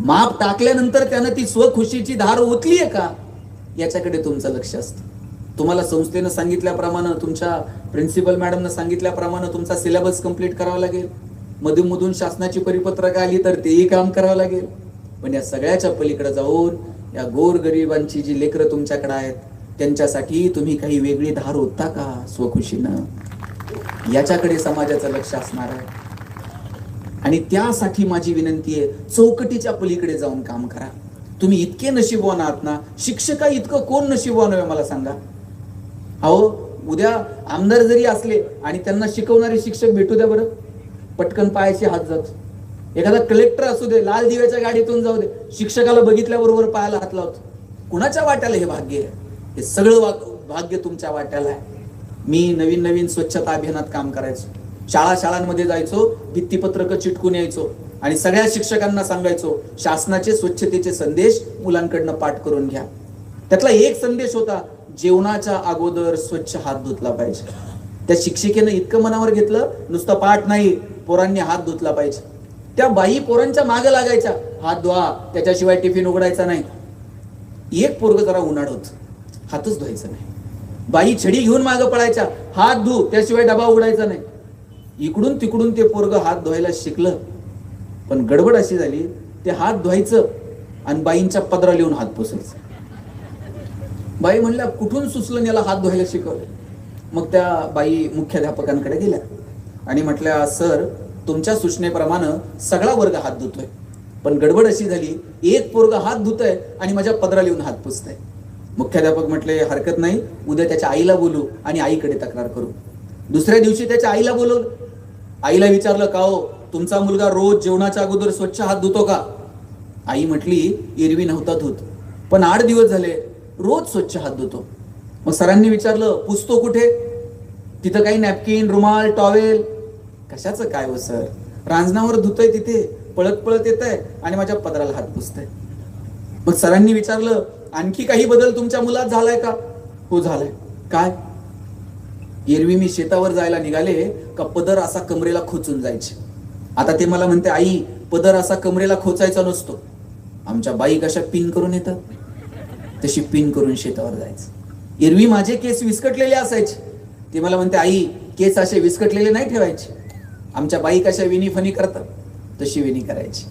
माप टाकल्यानंतर त्यानं ती स्वखुशीची धार ओतलीये का याच्याकडे तुमचं लक्ष असतं. तुम्हाला संस्थेनं सांगितल्याप्रमाणे, तुमच्या प्रिन्सिपल मॅडमनं सांगितल्याप्रमाणे तुमचा सिलेबस कंप्लीट करावा लागेल. मधून शासनाची परिपत्रक आली तर तेही काम करावं लागेल. पण या सगळ्याच्या पलीकडे जाऊन या गोरगरिबांची जी लेकरं तुमच्याकडे आहेत त्यांच्यासाठी तुम्ही काही वेगळी धार ओतता का स्वखुशीनं? याच्याकडे समाजाचं लक्ष असणार आहे. आणि त्यासाठी माझी विनंती आहे, चौकटीच्या पलीकडे जाऊन काम करा. तुम्ही इतके नशीबवान आहात ना, शिक्षका इतकं कोण नशीबवान आहे मला सांगा? अहो, उद्या आमदार जरी असले आणि त्यांना शिकवणारे शिक्षक भेटू द्या बरं, पटकन पायाशी हात जातो. एखादा कलेक्टर असू दे, लाल दिव्याच्या गाडीतून जाऊ दे, शिक्षकाला बघितल्याबरोबर पायाला हात लावतो. कुणाच्या वाट्याला हे भाग्य आहे? हे सगळं भाग्य तुमच्या वाट्याला आहे. मी नवीन स्वच्छता अभियानात काम करायचो, शाळांमध्ये जायचो, भित्तीपत्रक चिटकून यायचो आणि सगळ्या शिक्षकांना सांगायचो शासनाचे स्वच्छतेचे संदेश मुलांकडनं पाठ करून घ्या. त्यातला एक संदेश होता, जेवणाच्या अगोदर स्वच्छ हात धुतला पाहिजे. त्या शिक्षिकेनं इतकं मनावर घेतलं, नुसतं पाठ नाही, पोरांनी हात धुतला पाहिजे. त्या बाई पोरांच्या मागे लागायच्या, हात धुवा, त्याच्याशिवाय टिफिन उघडायचा नाही. एक पोरग जरा उन्हाळ होत, हातच धुवायचा नाही. बाई छडी घेऊन मागे पळायच्या, हात धु, त्याशिवाय डबा उघडायचा नाही. इकडून तिकडून ते पोरग हात धुवायला शिकलं, पण गडबड अशी झाली, ते हात धुवायचं आणि बाईंच्या पदरा लिहून हात पुसायचं. बाई म्हणल्या कुठून सुचलं याला हात धुवायला शिकवलं. मग त्या बाई मुख्याध्यापकांकडे गेल्या आणि म्हटल्या, सर तुमच्या सूचनेप्रमाणे सगळा वर्ग हात धुतोय, पण गडबड अशी झाली, एक पोरगा हात धुतोय आणि माझ्या पदराला येऊन हात पुसतोय. मुख्याध्यापक म्हटले, हरकत नाही, उद्या त्याच्या आईला बोलू आणि आईकडे तक्रार करू. दुसऱ्या दिवशी त्याच्या आईला बोलवलं. आईला विचारलं, का हो तुमचा मुलगा रोज जेवणाच्या अगोदर स्वच्छ हात धुतो का? आई म्हटली, एरवी नव्हता धुत, पण 8 दिवस झाले रोज स्वच्छ हात धुतो. मग सरांनी विचारलं, पुसतो कुठे? तिथं काही नॅपकिन, रुमाल, टॉवेल? कशाचं काय हो सर, रांजणावर धुतोय, तिथे पळत पळत येत आहे आणि माझ्या पदराला हात पुसतंय. मग सरांनी विचारलं, आणखी काही बदल तुमच्या मुलात झालाय का? हो झालाय. काय? एरवी मी शेतावर जायला निघाले का पदर असा कमरेला खोचून जायचे, आता ते मला म्हणते, आई पदर असा कमरेला खोचायचा नसतो. आमच्या बाई कशा पिन करून येतात तशी पिन करून शेतावर जायचं. एरवी माझे केस विस्कटलेले असायचे, ते मला म्हणते, आई केस असे विस्कटलेले नाही ठेवायचे. आमच्या बाई कशा विनी फनी करतात तशी विनी करायची.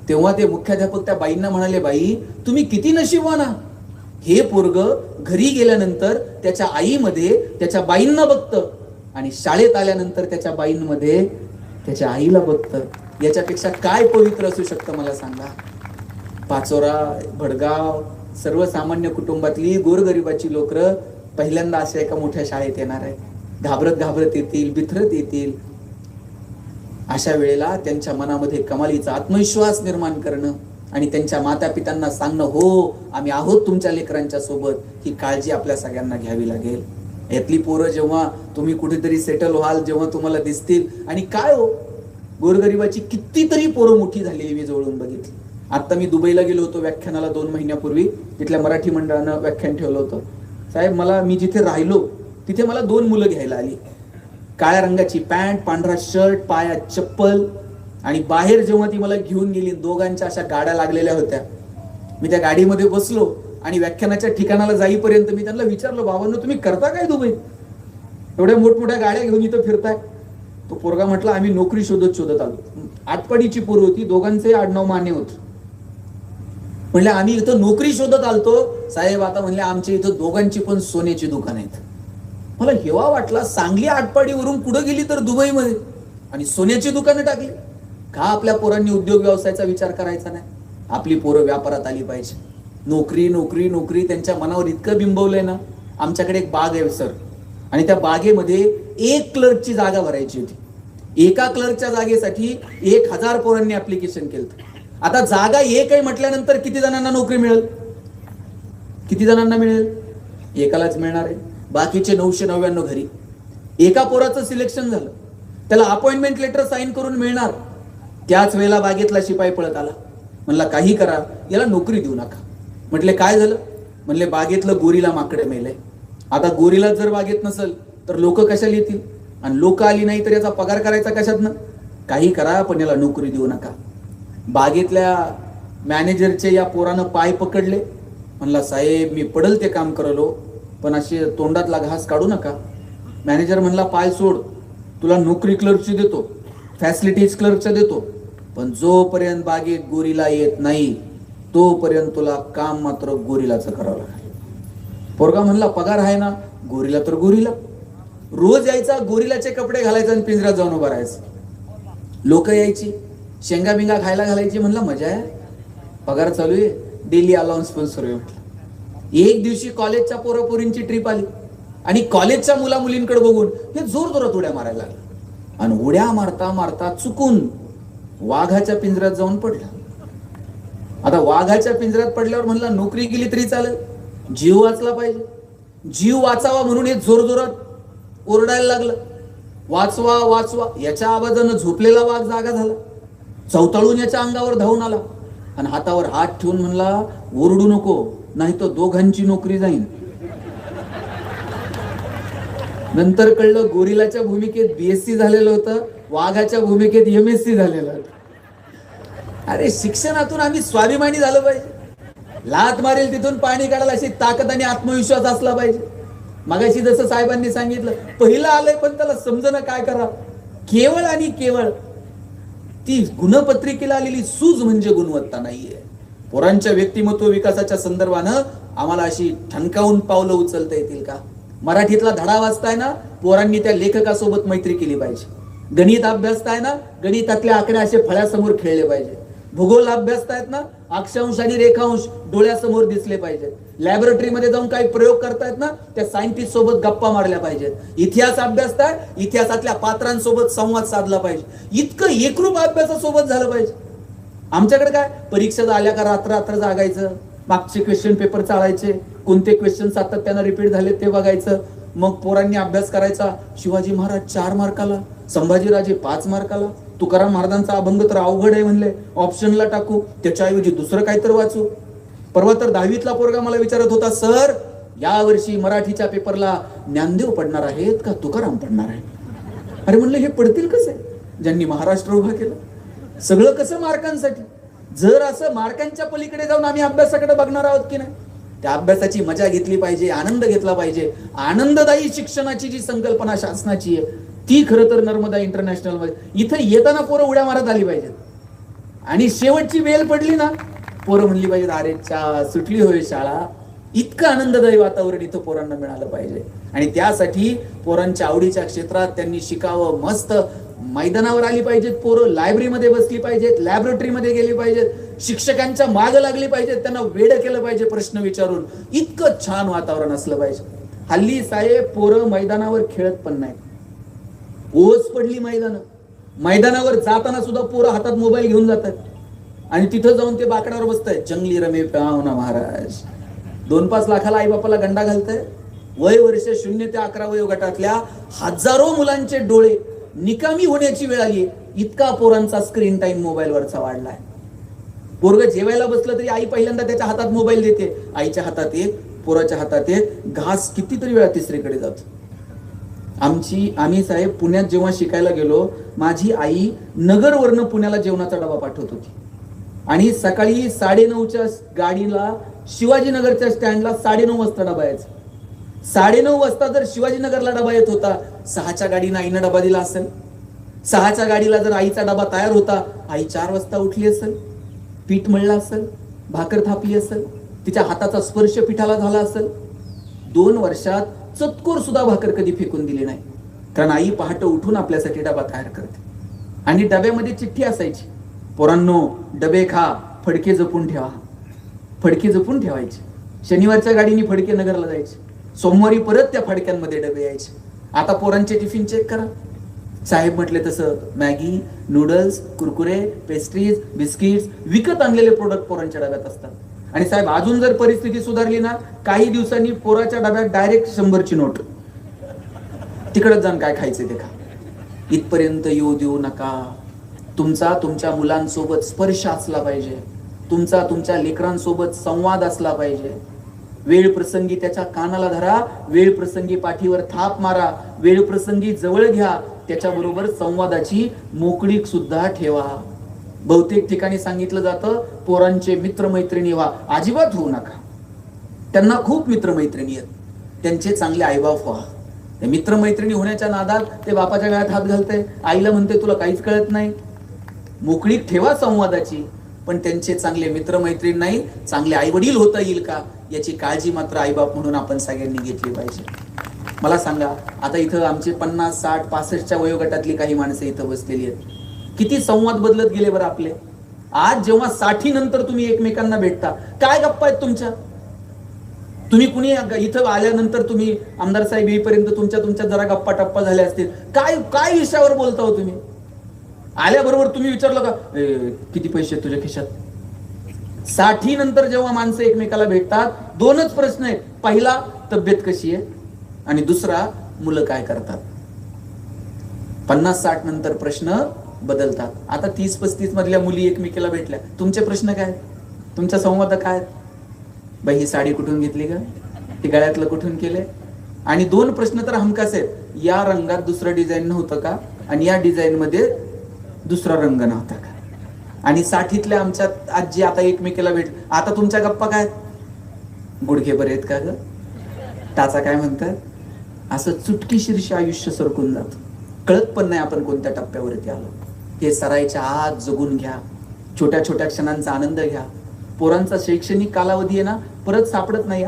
तेव्हा ते मुख्याध्यापक त्या बाईंना म्हणाले, बाई तुम्ही किती नशीबवान आहात, हे पोरग घरी गेल्यानंतर त्याच्या आईमध्ये त्याच्या बाईंना बघतं आणि शाळेत आल्यानंतर त्याच्या बाईंमध्ये त्याच्या आईला बघतं. याच्यापेक्षा काय पवित्र असू शकतं मला सांगा? पाचोरा, भडगाव, सर्वसामान्य कुटुंबातली गोरगरिबाची लोकर पहिल्यांदा अशा एका मोठ्या शाळेत येणार आहे. घाबरत घाबरत येतील, बिथरत येतील. अशा वेळेला त्यांच्या मनामध्ये कमालीचा आत्मविश्वास निर्माण करणं आणि त्यांच्या माता पित्यांना सांगणं, हो आम्ही आहोत तुमच्या लेकरांच्या सोबत, ही काळजी आपल्या सगळ्यांना घ्यावी लागेल. यातली पोरं जेव्हा तुम्ही कुठेतरी सेटल व्हाल, जेव्हा तुम्हाला दिसतील, आणि काय हो गोरगरिबाची कितीतरी पोरं मोठी झालेली मी जवळून बघितली. आता मी दुबईला गेलो होतो व्याख्यानाला 2 महिन्यापूर्वी. तिथल्या मराठी मंडळानं व्याख्यान ठेवलं होतं. साहेब मी जिथे राहिलो तिथे मला 2 मुलं घ्यायला आली. काळ्या रंगाची पॅन्ट, पांढरा शर्ट, पायात चप्पल, आणि बाहेर जेव्हा ती मला घेऊन गेली, दोघांच्या अशा गाड्या लागलेल्या होत्या. मी त्या गाडीमध्ये बसलो आणि व्याख्यानाच्या ठिकाणाला जाईपर्यंत मी त्यांना विचारलं, बाबांनो तुम्ही करता काय दुबईत, एवढ्या मोठमोठ्या गाड्या घेऊन इथं फिरताय? तो पोरगा म्हटला, आम्ही नोकरी शोधत आलो. आटपाडीची पोरं होती, दोघांचे आडनाव माने होत. म्हणले आम्ही इथं नोकरी शोधत आलतो साहेब. आता म्हणले आमच्या इथं दोघांची पण सोन्याची दुकान आहेत. मला हेवा वाटला, सांगली आटपाडीवरून कुठं गेली तर दुबईमध्ये, आणि सोन्याची दुकानं टाकली. का आपल्या पोरांनी उद्योग व्यवसायाचा विचार करायचा नाही? आपली पोरं व्यापारात आली पाहिजे. नोकरी नोकरी नोकरी त्यांच्या मनावर इतकं बिंबवलंय ना. आमच्याकडे एक बाग आहे सर, आणि त्या बागेमध्ये 1 क्लर्कची जागा भरायची होती. एका क्लर्कच्या जागेसाठी 1000 पोरांनी ऍप्लिकेशन केलं. आता जागा एक आहे म्हटल्यानंतर किती जणांना नोकरी मिळेल? किती जणांना मिळेल? एकालाच मिळणार आहे. बाकीचे 999 घरी. एका पोराचं सिलेक्शन झालं, त्याला अपॉइंटमेंट लेटर साईन करून मिळणार. त्याच वेळेला बागेतला शिपाई पळत आला, म्हणला काही करा, याला नोकरी देऊ नका. म्हटले काय झालं? म्हणले बागेतलं गोरीला माकडे मेलंय. आता गोरीला जर बागेत नसेल तर लोक कशाला येतील, आणि लोक आली नाही तर याचा पगार करायचा कशातनं? काही करा पण याला नोकरी देऊ नका. बागेतल्या मॅनेजरचे या पोरानं पाय पकडले. म्हणला साहेब मी पडल ते काम करलो, पण अशी तोंडातला घास काढू नका. मॅनेजर म्हणला पाय सोड, तुला नोकरी क्लर्कची देतो, फॅसिलिटीज क्लर्कच्या देतो, पण जोपर्यंत बागेत गोरीला येत नाही तोपर्यंत तुला काम मात्र गोरीलाचं करावं लागेल. पोरगा म्हणला पगार आहे ना. गोरीला तर गोरीला. रोज यायचा, गोरीलाचे कपडे घालायचा आणि पिंजऱ्यात जाऊन उभा राहायचं. लोक यायची, शेंगा बिंगा खायला घालायची. म्हणला मजा आहे, पगार चालू आहे, डेली अलाउन्स पण सुरू आहे. एक दिवशी कॉलेजच्या पोरापोरींची ट्रिप आली आणि कॉलेजच्या मुला मुलींकडे बघून हे जोर जोरात उड्या मारायला लागले, आणि उड्या मारता मारता चुकून वाघाच्या पिंजऱ्यात जाऊन पडला. आता वाघाच्या पिंजऱ्यात पडल्यावर म्हणला नोकरी गेली तरी चालेल, जीव वाचला पाहिजे. जीव वाचावा म्हणून हे जोर जोरात ओरडायला लागलं, वाचवा वाचवा. याच्या आवाजानं झोपलेला वाघ जागा झाला, चवताळून याच्या अंगावर धावून आला आणि हातावर हात ठेवून म्हणला ओरडू नको, नाही तर दोघांची नोकरी जाईल. नंतर कळलं गोरिलाच्या भूमिकेत BSc झालेलं होतं, वाघाच्या भूमिकेत MSc झालेलं होतं. अरे शिक्षणातून आम्ही स्वाभिमानी झालं पाहिजे. लात मारेल तिथून पाणी काढायला अशी ताकद आणि आत्मविश्वास असला पाहिजे. मगाशी जसं साहेबांनी सांगितलं, पहिलं आलंय पण त्याला समजणं काय करा. केवळ आणि केवळ ती गुणपत्रिकेला आलेली सूज म्हणजे गुणवत्ता नाहीये. पोरांच्या व्यक्तिमत्व विकासाच्या संदर्भानं आम्हाला अशी ठणकावून पावलं उचलता येतील का? मराठीतला धडा वाचताय ना, पोरांनी त्या लेखकासोबत मैत्री केली पाहिजे. गणित अभ्यासताय ना, गणितातल्या आकडे असे फळ्यासमोर खेळले पाहिजे. भूगोल अभ्यासतायत ना, अक्षांश आणि रेखांश डोळ्यासमोर दिसले पाहिजेत. लॅबोरेटरीमध्ये जाऊन काही प्रयोग करतायत ना, त्या सायंटिस्ट सोबत गप्पा मारल्या पाहिजेत. इतिहास अभ्यासताय, इतिहासातल्या पात्रांसोबत संवाद साधला पाहिजे. इतकं एकरूप अभ्यासासोबत झालं पाहिजे. आमच्याकडे काय, परीक्षा आल्या का रात्र रात्र जागायचं, मागचे क्वेश्चन पेपर चाळायचे, कोणते क्वेश्चन सातत्यानं रिपीट झाले ते बघायचं. मग पोरांनी अभ्यास करायचा. शिवाजी महाराज 4 मार्काला, संभाजीराजे 5 मार्काला, तुकाराम महाराजांचा अभंग तर अवघड आहे म्हणले, ऑप्शनला टाकू, त्याच्याऐवजी दुसरं काहीतरी वाचू. परवा तर 10वीतला पोरगा मला विचारत होता, सर या वर्षी मराठीच्या पेपरला ज्ञानदेव पडणार आहेत का तुकाराम पडणार आहे? अरे म्हणलं हे पडतील कसे ज्यांनी महाराष्ट्र उभा केला? सगळं कसं मार्कांसाठी. जर असं मार्कांच्या पलीकडे जाऊन आम्ही अभ्यासाकडे बघणार आहोत की नाही, त्या अभ्यासाची मजा घेतली पाहिजे, आनंद घेतला पाहिजे. आनंददायी शिक्षणाची जी संकल्पना शासनाची आहे ती खरं तर नर्मदा इंटरनॅशनल मध्ये इथं येताना पोरं उड्या मारत आली पाहिजेत. आणि शेवटची वेळ पडली ना, पोरं म्हणली पाहिजेत, अरे सुटली होय शाळा. इतकं आनंददायी वातावरण इथं पोरांना मिळालं पाहिजे. आणि त्यासाठी पोरांच्या आवडीच्या क्षेत्रात त्यांनी शिकावं. मस्त मैदानावर आली पाहिजेत पोरं, लायब्ररीमध्ये बसली पाहिजेत, लॅबोरेटरीमध्ये गेली पाहिजेत, शिक्षकांच्या माग लागली पाहिजेत, त्यांना वेड केलं पाहिजे प्रश्न विचारून. इतकं छान वातावरण असलं पाहिजे. हल्ली साहेब पोरं मैदानावर खेळत पण नाही. ओस पडली मैदानावर जाताना सुद्धा पोरं हातात मोबाईल घेऊन जातात आणि तिथं जाऊन ते बाकडावर बसतायत. जंगली रमे पाहुणा महाराज 2-5 लाखाला आई बापाला गंडा घालताय. वय वर्ष 0 ते 11 वयोगटातल्या हजारो मुलांचे डोळे निकामी होण्याची वेळ आली. इतका पोरांचा स्क्रीन टाइम मोबाईलवरचा वाढलाय. पोरग जेवायला बसलं तरी आई पहिल्यांदा त्याच्या हातात मोबाईल देते. आईच्या हातात एक, पोराच्या हातात एक. घास कितीतरी वेळा तिसरीकडे जातो. आम्ही साहेब पुण्यात जेव्हा शिकायला गेलो, माझी आई नगरवरनं पुण्याला जेवणाचा डबा पाठवत होती आणि सकाळी 9:30च्या गाडीला शिवाजीनगरच्या स्टँडला 9:30 वाजता डबा यायचा. 9:30 वाजता जर शिवाजीनगरला डबा येत होता, 6च्या गाडीनं आईनं डबा दिला असेल. 6च्या गाडीला जर आईचा डबा तयार होता, आई 4 वाजता उठली असेल, पीठ मळलं असेल, भाकर थापली असेल, तिच्या हाताचा स्पर्श पिठाला झाला असेल. 2 वर्षात चतकोर सुद्धा भाकर कधी फेकून दिली नाही, कारण आई पहाटे उठून आपल्यासाठी डबा तयार करते. आणि डब्यामध्ये चिठ्ठी असायची, पोरांनो डबे खा, फडके जपून ठेवा. फडके जपून ठेवायचे. शनिवारच्या गाडीने फडके नगरला जायचे, सोमवारी परत त्या फडक्यांमध्ये डबे यायचे. आता पोरांचे टिफिन चेक करा. साहेब म्हटले तसं Maggi, noodles, Kurkure, pastries, biscuits विकत आणलेले प्रोडक्ट पोरांच्या डब्यात असतात. आणि साहेब अजून जर परिस्थिती सुधारली ना, काही दिवसांनी पोराच्या डब्यात डायरेक्ट 100ची नोट. तिकडच जाऊन काय खायचं ते खा. इथपर्यंत येऊ देऊ नका. तुमच्या मुलांसोबत स्पर्श असला पाहिजे. तुमच्या लेकरांसोबत संवाद असला पाहिजे. वेळ प्रसंगी त्याच्या कानाला धरा, वेळ प्रसंगी पाठीवर थाप मारा, वेळ प्रसंगी जवळ घ्या. त्याच्याबरोबर संवादाची मोकळीक सुद्धा ठेवा. बहुतेक ठिकाणी सांगितलं जातं पोरांचे मित्रमैत्रिणी व्हा. अजिबात होऊ नका. त्यांना खूप मित्रमैत्रिणी आहेत, त्यांचे चांगले आईबाप व्हा. ते मित्रमैत्रिणी होण्याच्या नादात ते बापाच्या गळ्यात हात घालते, आईला म्हणते तुला काहीच कळत नाही. मोकळीक ठेवा संवादाची, पण त्यांचे चांगले मित्रमैत्रीण नाही, चांगले आई वडील होता येईल का याची काळजी मात्र आईबाप म्हणून आपण सगळ्यांनी घेतली पाहिजे. मला सांगा, आता इथं आमचे 50, 60, 65च्या वयोगटातली काही माणसं इथं बसलेली आहेत. किती संवाद बदलत गेले बरं आपले. आज जेव्हा 60 नंतर तुम्ही एकमेकांना भेटता, काय गप्पा आहेत तुमच्या? तुम्ही कुणी इथं आल्यानंतर तुम्ही आमदार साहेब येईपर्यंत तुमच्या जरा गप्पा टप्पा झाल्या असतील. काय विषयावर बोलता हो तुम्ही? आल्याबरोबर तुम्ही विचारलं का किती पैसे तुझ्या खिशात? 60 नंतर जेव्हा माणसं एकमेकाला भेटतात, 2च प्रश्न आहेत. पहिला, तब्येत कशी आहे, आणि दुसरा, मुलं काय करतात. 50-60 नंतर प्रश्न बदलतात. आता 30-35 मधल्या मुली एकमेकाला भेटल्या, तुमचे प्रश्न काय? तुमचा संवाद काय? बाई ही साडी कुठून घेतली का, हे गळ्यातलं कुठून केलंय? आणि 2 प्रश्न तर हमखास आहेत. या रंगात दुसरं डिझाईन नव्हतं का, आणि या डिझाईन मध्ये दुसरा रंग नव्हता का? आणि 60तल्या आमच्या आजी आता एकमेकाला भेट. आता तुमच्या गप्पा काय? गुडघे बरे आहेत का ग, टाचा काय म्हणतात? असं चुटकीशीरशी आयुष्य सरकून जात, कळत पण नाही आपण कोणत्या टप्प्यावरती आलो. हे सरायच्या आत जगून घ्या. छोट्या छोट्या क्षणांचा आनंद घ्या. पोरांचा शैक्षणिक कालावधी आहे ना परत सापडत नाही.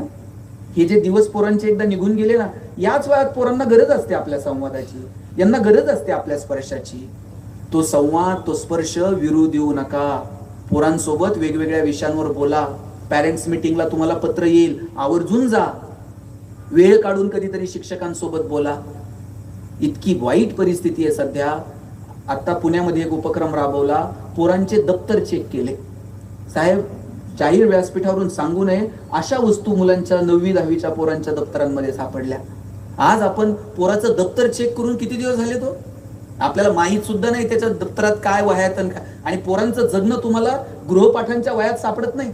हे जे दिवस पोरांचे एकदा निघून गेले ना, याच वयात पोरांना गरज असते आपल्या संवादाची, यांना गरज असते आपल्या स्पर्शाची. तो संवाद, तो स्पर्श विरू देऊ नका. पोरांसोबत वेगवेगळ्या विषयांवर बोला. पॅरेंट्स मीटिंगला तुम्हाला पत्र येईल, आवर्जून जा. वेळ काढून कधीतरी शिक्षकांसोबत बोला. इतकी वाईट परिस्थिती आहे सध्या. आता पुण्यामध्ये एक उपक्रम राबवला, पोरांचे दप्तर चेक केले. साहेब, जाहीर व्यासपीठावरून सांगू नये अशा वस्तू मुलांच्या 9वी 10वीच्या पोरांच्या दप्तरांमध्ये सापडल्या. आज आपण पोराचं दप्तर चेक करून किती दिवस झाले तो आपल्याला माहित सुद्धा नाही त्याच्या दप्तरात काय वह्यात आणि पोरांचं जगणं तुम्हाला गृहपाठांच्या वयात सापडत नाही.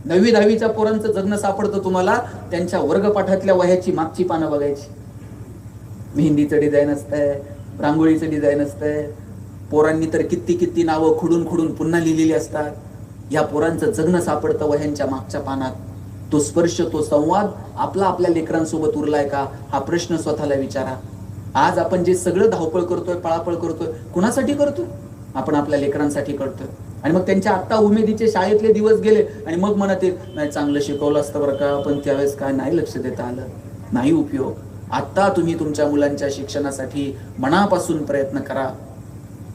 9वी 10वीच्या पोरांचं जगणं सापडतं तुम्हाला त्यांच्या वर्गपाठातल्या वह्याची मागची पानं बघायची. मेहंदीचं डिझाईन असतंय, रांगोळीचं डिझाईन असतंय. पोरांनी तर किती नावं खुडून पुन्हा लिहिलेली असतात. या पोरांचं जगणं सापडतं वह्यांच्या मागच्या पानात. तो स्पर्श, तो संवाद आपल्या लेकरांसोबत उरलाय का, हा प्रश्न स्वतःला विचारा. आज आपण जे सगळं धावपळ करतोय, पळापळ करतोय, कुणासाठी करतोय? आपण आपल्या लेकरांसाठी करतोय. आणि मग त्यांच्या आत्ता उमेदीचे शाळेतले दिवस गेले आणि मग म्हणत नाही चांगलं शिकवलं असतं बरं का, पण त्यावेळेस काय नाही लक्ष देता आलं. नाही उपयोग. आता तुम्ही तुमच्या मुलांच्या शिक्षणासाठी मनापासून प्रयत्न करा.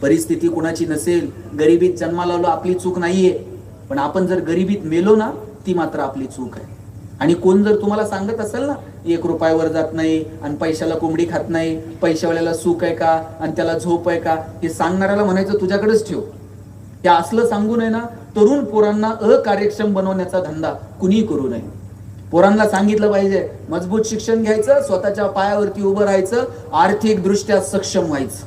परिस्थिती कुणाची नसेल, गरिबीत जन्माला आलो आपली चूक नाहीये, पण आपण जर गरिबीत मेलो ना, ती मात्र आपली चूक आहे. आणि कोण जर तुम्हाला सांगत असेल ना 1 रुपयावर जात नाही आणि पैशाला कोंबडी खात नाही, पैशावाल्याला सुख आहे का आणि त्याला झोप आहे का, हे सांगणाऱ्याला म्हणायचं तुझ्याकडेच ठेव. हे असलं सांगू नये ना. तरुण पोरांना अकार्यक्षम बनवण्याचा धंदा कुणी करू नये. पोरांना सांगितलं पाहिजे मजबूत शिक्षण घ्यायचं, स्वतःच्या पायावरती उभं राहायचं, आर्थिक दृष्ट्या सक्षम व्हायचं,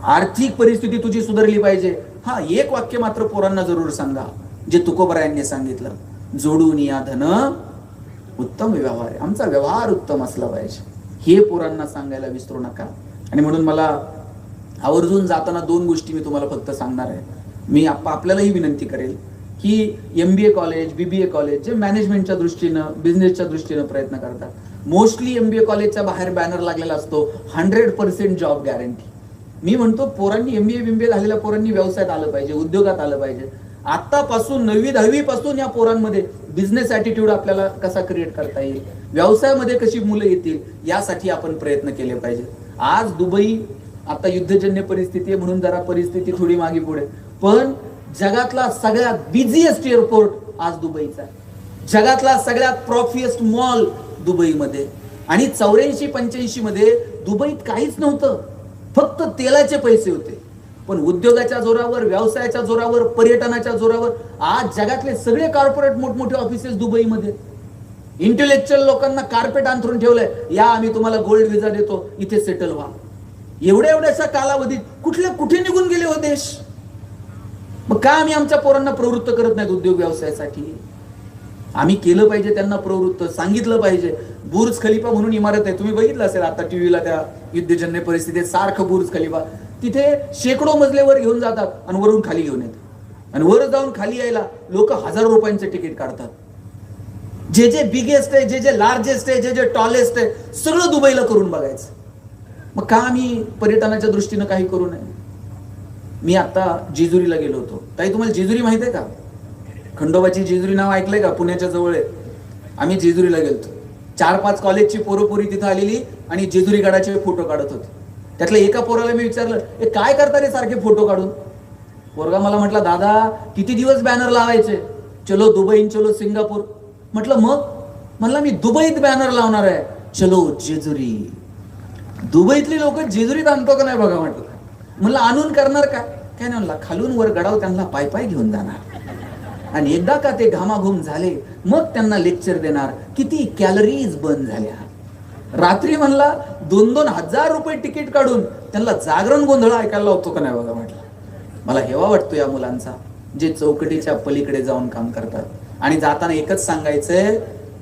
आर्थिक परिस्थिती तुझी सुधारली पाहिजे. हा एक वाक्य मात्र पोरांना जरूर सांगा जे तुकोबरायांनी सांगितलं, जोडून या धन उत्तम व्यवहार आहे. आमचा व्यवहार उत्तम असला पाहिजे, हे पोरांना सांगायला विसरू नका. आणि म्हणून मला आवर्जून जाताना 2 गोष्टी मी तुम्हाला फक्त सांगणार आहे. मी आपल्यालाही विनंती करेल की MBA कॉलेज, BBA कॉलेज जे मॅनेजमेंटच्या दृष्टीनं, बिझनेसच्या दृष्टीनं प्रयत्न करतात, मोस्टली MBA कॉलेजच्या बाहेर बॅनर लागलेला असतो 100% जॉब गॅरंटी. मी म्हणतो पोरांनी MBA झालेल्या पोरांनी व्यवसायात आलं पाहिजे, उद्योगात आलं पाहिजे. आतापासून 9वी 10वी पासून या पोरांमध्ये बिझनेस ॲटिट्यूड आपल्याला कसा क्रिएट करता येईल, व्यवसायामध्ये कशी मुलं येतील, यासाठी आपण प्रयत्न केले पाहिजे. आज दुबई आता युद्धजन्य परिस्थिती आहे म्हणून जरा परिस्थिती थोडी मागे पुढे, पण जगातला सगळ्यात बिझिएस्ट एअरपोर्ट आज दुबईचा आहे. जगातला सगळ्यात प्रॉफिएस्ट मॉल दुबईमध्ये. आणि 84-85 मध्ये दुबईत काहीच नव्हतं, फक्त तेलाचे पैसे होते. पण उद्योगाच्या जोरावर, व्यवसायाच्या जोरावर, पर्यटनाच्या जोरावर आज जगातले सगळे कॉर्पोरेट मोठमोठे ऑफिसेस दुबईमध्ये. इंटेलेक्च्युअल लोकांना कार्पेट अंथरून ठेवलंय, या आम्ही तुम्हाला गोल्ड व्हिसा देतो, इथे सेटल व्हा. एवढ्याशा कालावधीत कुठे निघून गेले हो देश. मग का आम्ही आमच्या पोरांना प्रवृत्त करत नाहीत उद्योग व्यवसायासाठी? आम्ही केलं पाहिजे, त्यांना प्रवृत्त सांगितलं पाहिजे. बुर्ज खलिफा म्हणून इमारत आहे, तुम्ही बघितलं असेल आता टीव्हीला, त्या युद्धजन्य परिस्थितीत सारखं बुर्ज खलिफा. तिथे शेकडो मजलेवर घेऊन जातात आणि वरून खाली घेऊन येतात. आणि वर जाऊन खाली यायला लोक 1000 रुपयांचे तिकीट काढतात. जे बिगेस्ट आहे, जे लार्जेस्ट आहे, जे टॉलेस्ट आहे, सगळं दुबईला करून बघायचं. मग का आम्ही पर्यटनाच्या दृष्टीनं काही करू नये? मी आता जेजुरीला गेलो होतो. ताई, तुम्हाला जेजुरी माहित आहे का? खंडोबाची जेजुरी नाव ऐकलंय का? पुण्याच्या जवळ आहे. आम्ही जेजुरीला गेलतो. 4-5 कॉलेजची पोरं तिथं आलेली आणि जेजुरी गडाचे फोटो काढत होते. त्यातल्या एका पोराला मी विचारलं, हे काय करता रे सारखे फोटो काढून? पोरगा मला म्हटला, दादा किती दिवस बॅनर लावायचे, चलो दुबई, चलो सिंगापूर. म्हटलं मग? म्हणला मी दुबईत बॅनर लावणार आहे, चलो जेजुरी. दुबईतली लोक जेजुरीत आणतो का नाही बघा म्हटलं. म्हणलं आणून करणार काय? काय नाही म्हणला, खालून वर गडाव त्यांना पाय घेऊन जाणार आणि एकदा का ते घामाघूम झाले मग त्यांना लेक्चर देणार किती कॅलरीज बर्न झाल्या. रात्री म्हणला 2-2 हजार रुपये तिकीट काढून त्यांना जागरण गोंधळ ऐकायला लावतो का नाही बघा म्हटलं. मला हेवा वाटतो या मुलांचा, जे चौकटीच्या पलीकडे जाऊन काम करतात. आणि जाताना एकच सांगायचंय,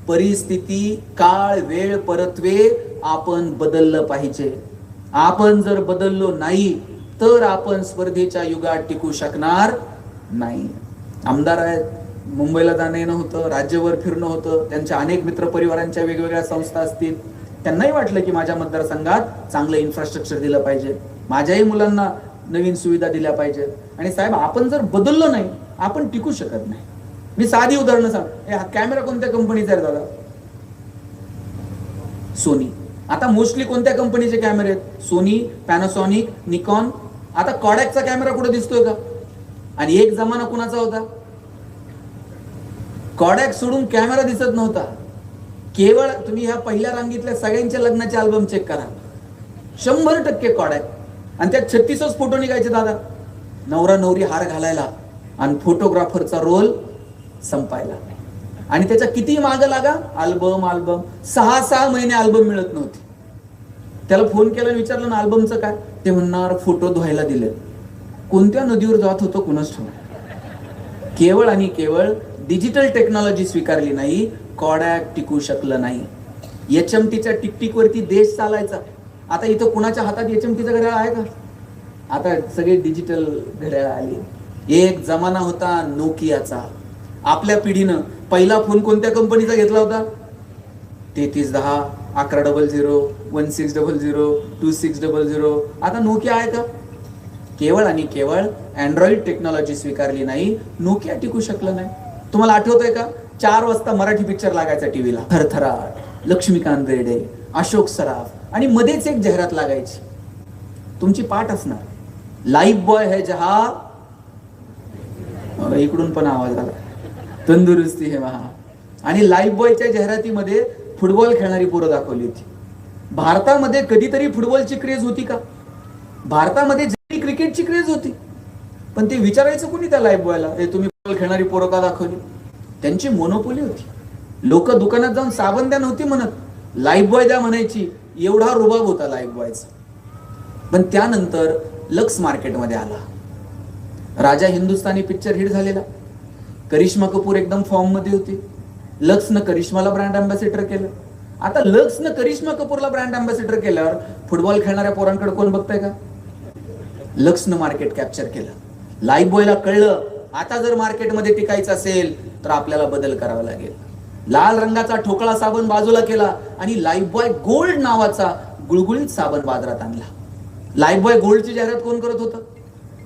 परिस्थिती, काळ, वेळ, परत्वे आपण बदललं पाहिजे. आपण जर बदललो नाही तर आपण स्पर्धेच्या युगात टिकू शकणार नाही. आमदार आहेत, मुंबईला जाणं येणं होतं, राज्यभर फिरणं होतं, त्यांच्या अनेक मित्रपरिवारांच्या वेगवेगळ्या संस्था असतील. त्यांनाही वाटलं की माझ्या मतदारसंघात चांगलं इन्फ्रास्ट्रक्चर दिलं पाहिजे, माझ्याही मुलांना नवीन सुविधा दिल्या पाहिजेत. आणि साहेब, आपण जर बदललो नाही आपण टिकू शकत नाही. मी साधी उदाहरणं सांग. हा कॅमेरा कोणत्या कंपनीचा आहे दादा? सोनी. आता मोस्टली कोणत्या कंपनीचे कॅमेरे आहेत? Sony, Panasonic, Nikon. आता कॉडॅकचा कॅमेरा कुठे दिसतोय का? आणि एक जमाना कुणाचा होता? कॉडॅक सोडून कॅमेरा दिसत नव्हता. केवळ तुम्ही ह्या पहिल्या रांगीतल्या सगळ्यांच्या लग्नाचे अल्बम चेक करा, 100% कॉडॅक. आणि त्यात 36च फोटो निघायचे दादा. नवरा नवरी हार घालायला आणि फोटोग्राफरचा रोल संपायला. आणि त्याच्या किती माग लागा, अल्बम अल्बम. 6 महिने अल्बम मिळत नव्हते. त्याला फोन केला आणि विचारलं ना अल्बमचं काय? ते म्हणणार फोटो धुवायला दिले. कोणत्या नदीवर जात होतं कुणाच ठाऊक. केवळ आणि केवळ डिजिटल टेक्नॉलॉजी स्वीकारली नाही, कॉडॅक टिकू शकलं नाही. HMTच्या टिकटिकवरती देश चालायचा. आता इथं कुणाच्या हातात HMTचं घड्याळ आहे का? आता सगळे डिजिटल घड्याळ आली. एक जमाना होता नोकियाचा. आपल्या पिढीनं पहिला फोन कोणत्या कंपनीचा घेतला होता? 3310, 1100, 1600, 2600. आता नोकिया आहे का? केवळ आणि केवळ अँड्रॉइड टेक्नॉलॉजी स्वीकारली नाही, नोकिया टिकू शकलं नाही. तुम्हाला आठवतंय का? 4 वाजता मराठी पिक्चर लागायचा टीव्हीला. थरथराट, लक्ष्मीकांत बेर्डे, अशोक सराफ आणि मध्येच एक जाहिरात लागायची. तुमची पाठ असणार, लाईफ बॉय है जहा. इकडून पण आवाज आला, तंदुरुस्ती है वहा. आणि लाईफ बॉयच्या जाहिरातीमध्ये फुटबॉल खेळणारी पोरं दाखवली होती. भारतामध्ये कधीतरी फुटबॉलची क्रेज होती का? भारतामध्ये क्रिकेटची क्रेज होती. पण ते विचारायचं कोणी त्या लाईफ बॉयला, हे तुम्ही फुटबॉल खेळणारी पोरं का दाखवली? त्यांची मोनोपोली होती. लोक दुकानात जाऊन साबण द्या नव्हती म्हणत, लाईफ बॉय द्या म्हणायची. एवढा रुबाब होता लाईफ बॉयचा. पण त्यानंतर लक्स मार्केटमध्ये आला. राजा हिंदुस्थानी पिक्चर हिट झालेला. करिश्मा कपूर एकदम फॉर्म मध्ये होती. लक्सनं करिश्माला ब्रँड अँबॅसेडर केलं. आता लक्सनं करिश्मा कपूरला ब्रँड अँबॅसेडर केल्यावर फुटबॉल खेळणाऱ्या पोरांकडे कोण बघताय का? लक्सनं मार्केट कॅप्चर केलं. लाईफ बॉयला कळलं आता जर मार्केटमध्ये टिकायचं असेल तर आपल्याला बदल करावा लागेल. लाल रंगाचा ठोकळा साबण बाजूला केला आणि लाईफ बॉय गोल्ड नावाचा गुळगुळीत साबण बाजारात आणला. लाईफ बॉय गोल्डची जाहिरात कोण करत होतं?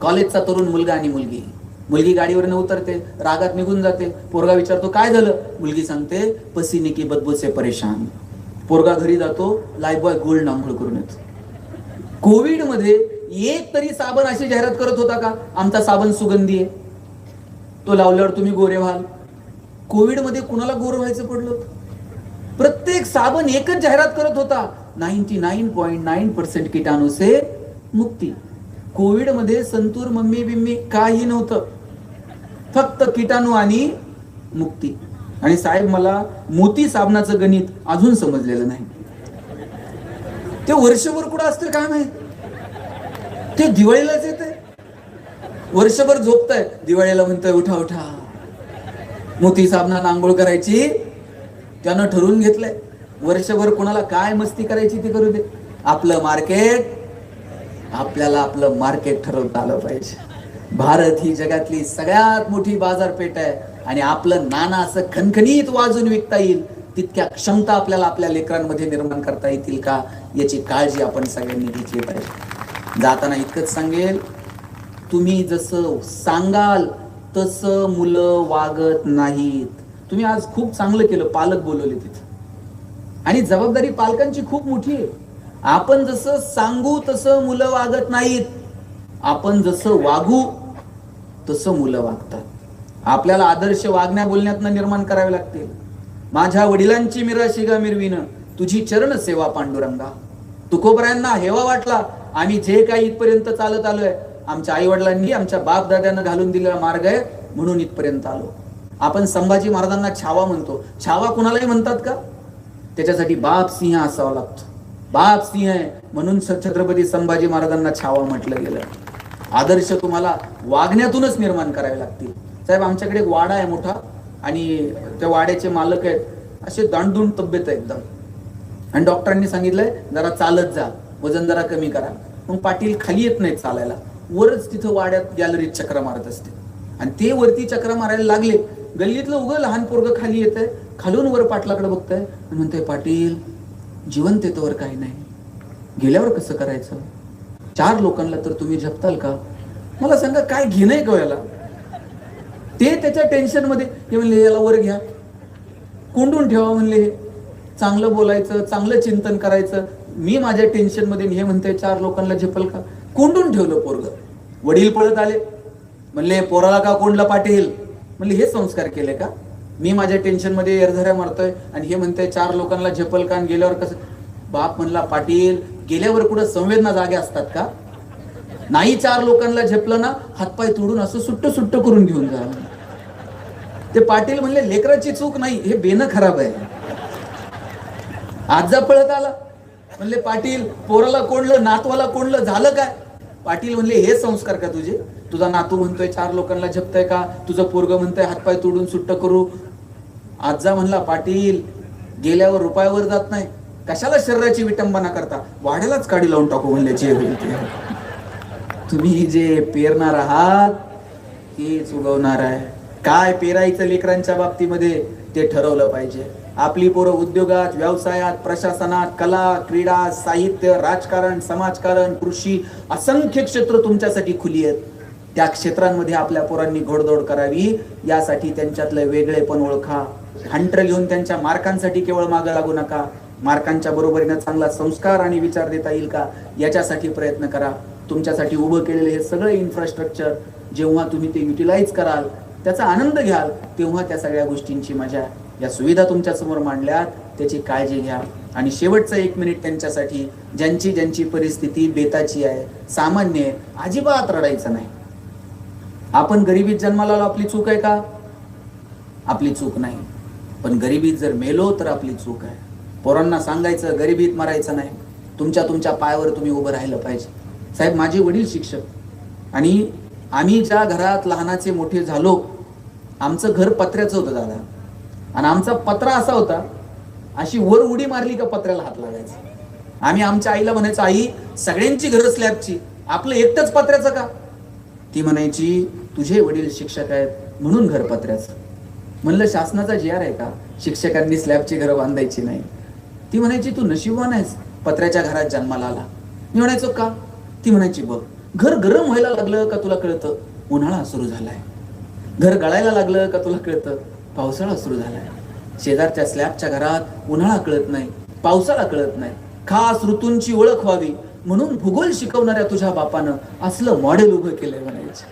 कॉलेजचा तरुण मुलगा आणि मुलगी. मुलगी गाडीवरनं उतरते, रागात निघून जाते. पोरगा विचारतो काय झालं? मुलगी सांगते पसीने की बदबू से परेशान. पोरगा घरी जातो, लाईफ बॉय गोल्ड आंघोळ करून येतो. कोविड मध्ये एक तरी साबण अशी जाहिरात करत होता का आमचा साबण सुगंधी आहे, तो लावल्यावर तुम्ही गोरे व्हाल? कोविड मध्ये कुणाला गोर व्हायचं पडलं होतं? प्रत्येक साबण एकच जाहिरात करत होता, 99.9% कीटाणू से मुक्ती. कोविड मध्ये संतूर मम्मी बिम्मी काही नव्हतं, फक्त कीटाणू आणि मुक्ती. आणि साहेब मला मोती साबणाचं गणित अजून समजलेलं नाही. ते वर्षभर कुठं असते काय माहित, ते दिवाळीलाच येते. वर्षभर झोपताय, दिवाळीला म्हणतोय उठा उठा मोती साबणानं आंघोळ करायची. त्यानं ठरवून घेतलंय वर्षभर कोणाला काय मस्ती करायची ती करू दे. आपलं मार्केट, आपल्याला आपलं मार्केट ठरवता आलं पाहिजे. भारत ही जगातली सगळ्यात मोठी बाजारपेठ आहे आणि आपलं नाणं असं खणखणीत वाजून विकता येईल तितक्या क्षमता आपल्याला आपल्या लेकरांमध्ये निर्माण करता येतील का याची काळजी आपण सगळ्यांनी घेतली पाहिजे. जाताना इतकंच सांगेल, तुम्ही जसं सांगाल तसं मुलं वागत नाहीत. तुम्ही आज खूप चांगलं केलं, पालक बोलवले तिथे. आणि जबाबदारी पालकांची खूप मोठी आहे. आपण जसं सांगू तसं मुलं वागत नाहीत, आपण जसं वागू तसं मुलं वागतात. आपल्याला आदर्श वागण्या बोलण्यातनं निर्माण करावे लागतील. माझ्या वडिलांची मिराशी गा मिरवीनं, तुझी चरण सेवा पांडुरंगा. तुकोबरायांना हेवा वाटला, आम्ही जे काही इथपर्यंत चालत आलोय आमच्या आई वडिलांनी आमच्या बाप दाद्यांना घालून दिलेला मार्ग आहे म्हणून इथपर्यंत आलो. आपण संभाजी महाराजांना छावा म्हणतो, छावा कुणालाही म्हणतात का? त्याच्यासाठी बाप सिंह असावा लागतो. बाप सिंह आहे म्हणून छत्रपती संभाजी महाराजांना छावा म्हटलं गेलं. आदर्श तुम्हाला वागण्यातूनच निर्माण करावे लागतील. साहेब आमच्याकडे एक वाडा आहे मोठा आणि त्या वाड्याचे मालक आहेत असे दांडून तब्येत आहे एकदम. आणि डॉक्टरांनी सांगितलंय जरा चालत जा, वजन जरा कमी करा. मग पाटील खाली येत नाहीत चालायला, वरच तिथं वाड्यात गॅलरीत चक्र मारत असते. आणि ते वरती चक्र मारायला लागले, गल्लीतलं उगं लहान पोरग खाली येत आहे, खालून वर पाटलाकडे बघताय आणि म्हणतंय पाटील जिवंत येतं वर काही नाही, गेल्यावर कसं करायचं? 4 लोकांना तर तुम्ही झपताल का? मला सांगा काय घेणंय का याला? ते त्याच्या टेन्शन मध्ये हे म्हणले याला वर घ्या, कोंडून ठेवा म्हणले, हे चांगलं बोलायचं, चांगलं चिंतन करायचं. मी माझ्या टेन्शन मध्ये, हे म्हणते 4 लोकांना झेपल का, कोंडून ठेवलं पोरग. वडील पळत आले, म्हणले पोराला का कोंडला पाटील, म्हणले हे संस्कार केले का, मी माझ्या टेन्शन मध्ये एरझऱ्या मारतोय आणि हे म्हणते 4 लोकांना झेपल का, आणि गेल्यावर कसं. बाप म्हणला पाटील गेल्यावर कुठं संवेदना जागे असतात का, नाही 4 लोकांना झेपलं ना हातपाय तोडून असं सुट्ट सुट्ट करून घेऊन जा. ते पाटील म्हणले लेकराची चूक नाही, हे बेनं खराब आहे. आजा पळत आला, म्हणले पाटील पोराला कोंडलं, नातवाला कोंडलं, झालं काय. पाटील म्हणले हे संस्कार का तुझे, तुझा नातू म्हणतोय 4 लोकांना झेपतय का, तुझं पोरग म्हणतोय हातपाय तोडून सुट्ट करू. आजा म्हणला पाटील गेल्यावर रुपयावर जात नाही, कशाला शरीराची विटंबना करता, वाड्यालाच काडी लावून टाकू म्हणले. जे होईल ते, तुम्ही जे पेरणार आहात तेच उगवणार आहे. काय पेरायचं लेकरांच्या बाबतीमध्ये ते ठरवलं पाहिजे. आपली पोरं उद्योगात, व्यवसायात, प्रशासनात, कला, क्रीडा, साहित्य, राजकारण, समाजकारण, कृषी, असंख्य क्षेत्र तुमच्यासाठी खुली आहेत. त्या क्षेत्रांमध्ये आपल्या पोरांनी घोडदौड करावी. यासाठी त्यांच्यातलं वेगळेपण ओळखा. हंटर घेऊन त्यांच्या मार्कांसाठी केवळ मागे लागू नका. मार्कांच्या बरोबरीने चांगला संस्कार आणि विचार देता येईल का याच्यासाठी प्रयत्न करा. तुमच्यासाठी उभं केलेले हे सगळे इन्फ्रास्ट्रक्चर जेव्हा तुम्ही ते युटिलाइज कराल, त्याचा आनंद घ्याल, तेव्हा त्या सगळ्या गोष्टींची मजा. या सुविधा तुमच्या समोर मांडल्यात, त्याची काळजी घ्या. आणि शेवटचं 1 मिनिट त्यांच्यासाठी, ज्यांची परिस्थिती बेताची आहे, सामान्य आहे, अजिबात रडायचं नाही. आपण गरिबीत जन्माला आलो, आपली चूक आहे का, आपली चूक नाही. पण गरिबीत जर मेलो तर आपली चूक आहे. पोरांना सांगायचं गरिबीत मरायचं नाही, तुमच्या पायावर तुम्ही उभं राहिलं पाहिजे. साहेब माझे वडील शिक्षक, आणि आम्ही ज्या घरात लहानाचे मोठे झालो, आमचं घर पत्र्याचं होतं दादा. आणि आमचा पत्रा असा होता, अशी वर उडी मारली का पत्र्याला हात लागायचा. आम्ही आमच्या आईला म्हणायचो आई सगळ्यांची घरं स्लॅबची, आपलं एकटंच पत्र्याचं का. ती म्हणायची तुझे वडील शिक्षक आहेत म्हणून घर पत्र्याचं. म्हणलं शासनाचा GR आहे का शिक्षकांनी स्लॅबची घरं बांधायची नाही. ती म्हणायची तू नशीबवान आहेस पत्र्याच्या घरात जन्माला आला. मी म्हणायचो का. ती म्हणायची बघ घर गरम व्हायला लागलं का तुला कळतं उन्हाळा सुरू झालाय, घर गळायला लागलं का तुला कळतं पावसाळा सुरू झालाय. शेजारच्या स्लॅबच्या घरात उन्हाळा कळत नाही, पावसाळा कळत नाही. खास ऋतूंची ओळख व्हावी म्हणून भूगोल शिकवणाऱ्या तुझ्या बापानं असलं मॉडेल उभं केलंय म्हणायचे.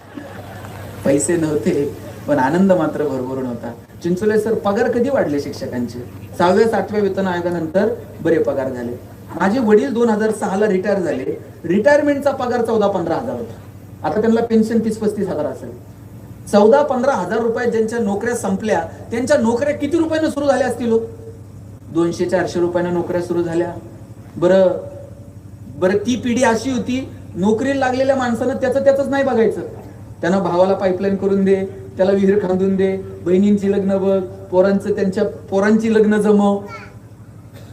पैसे नव्हते पण आनंद मात्र भरभरून होता. चिंचोले सर पगार कधी वाढले शिक्षकांचे, 6व्या 7व्या वेतन आयोगानंतर बरे पगार झाले. माझे वडील 2006ला रिटायर झाले. रिटायरमेंटचा पगार 14-15 हजार होता. आता त्यांना पेन्शन 30-35 हजार असेल. 14-15 हजार रुपये ज्यांच्या नोकऱ्या संपल्या, त्यांच्या नोकऱ्या किती रुपयानं सुरू झाल्या असतील. 200-400 रुपयानं नोकऱ्या सुरू झाल्या. बरं ती पिढी अशी होती, नोकरीला लागलेल्या माणसानं त्याच नाही बघायचं. त्यांना भावाला पाईपलाईन करून दे, त्याला विहीर खांदून दे, बहिणींची लग्न बघ, त्यांच्या पोरांची लग्न जमव.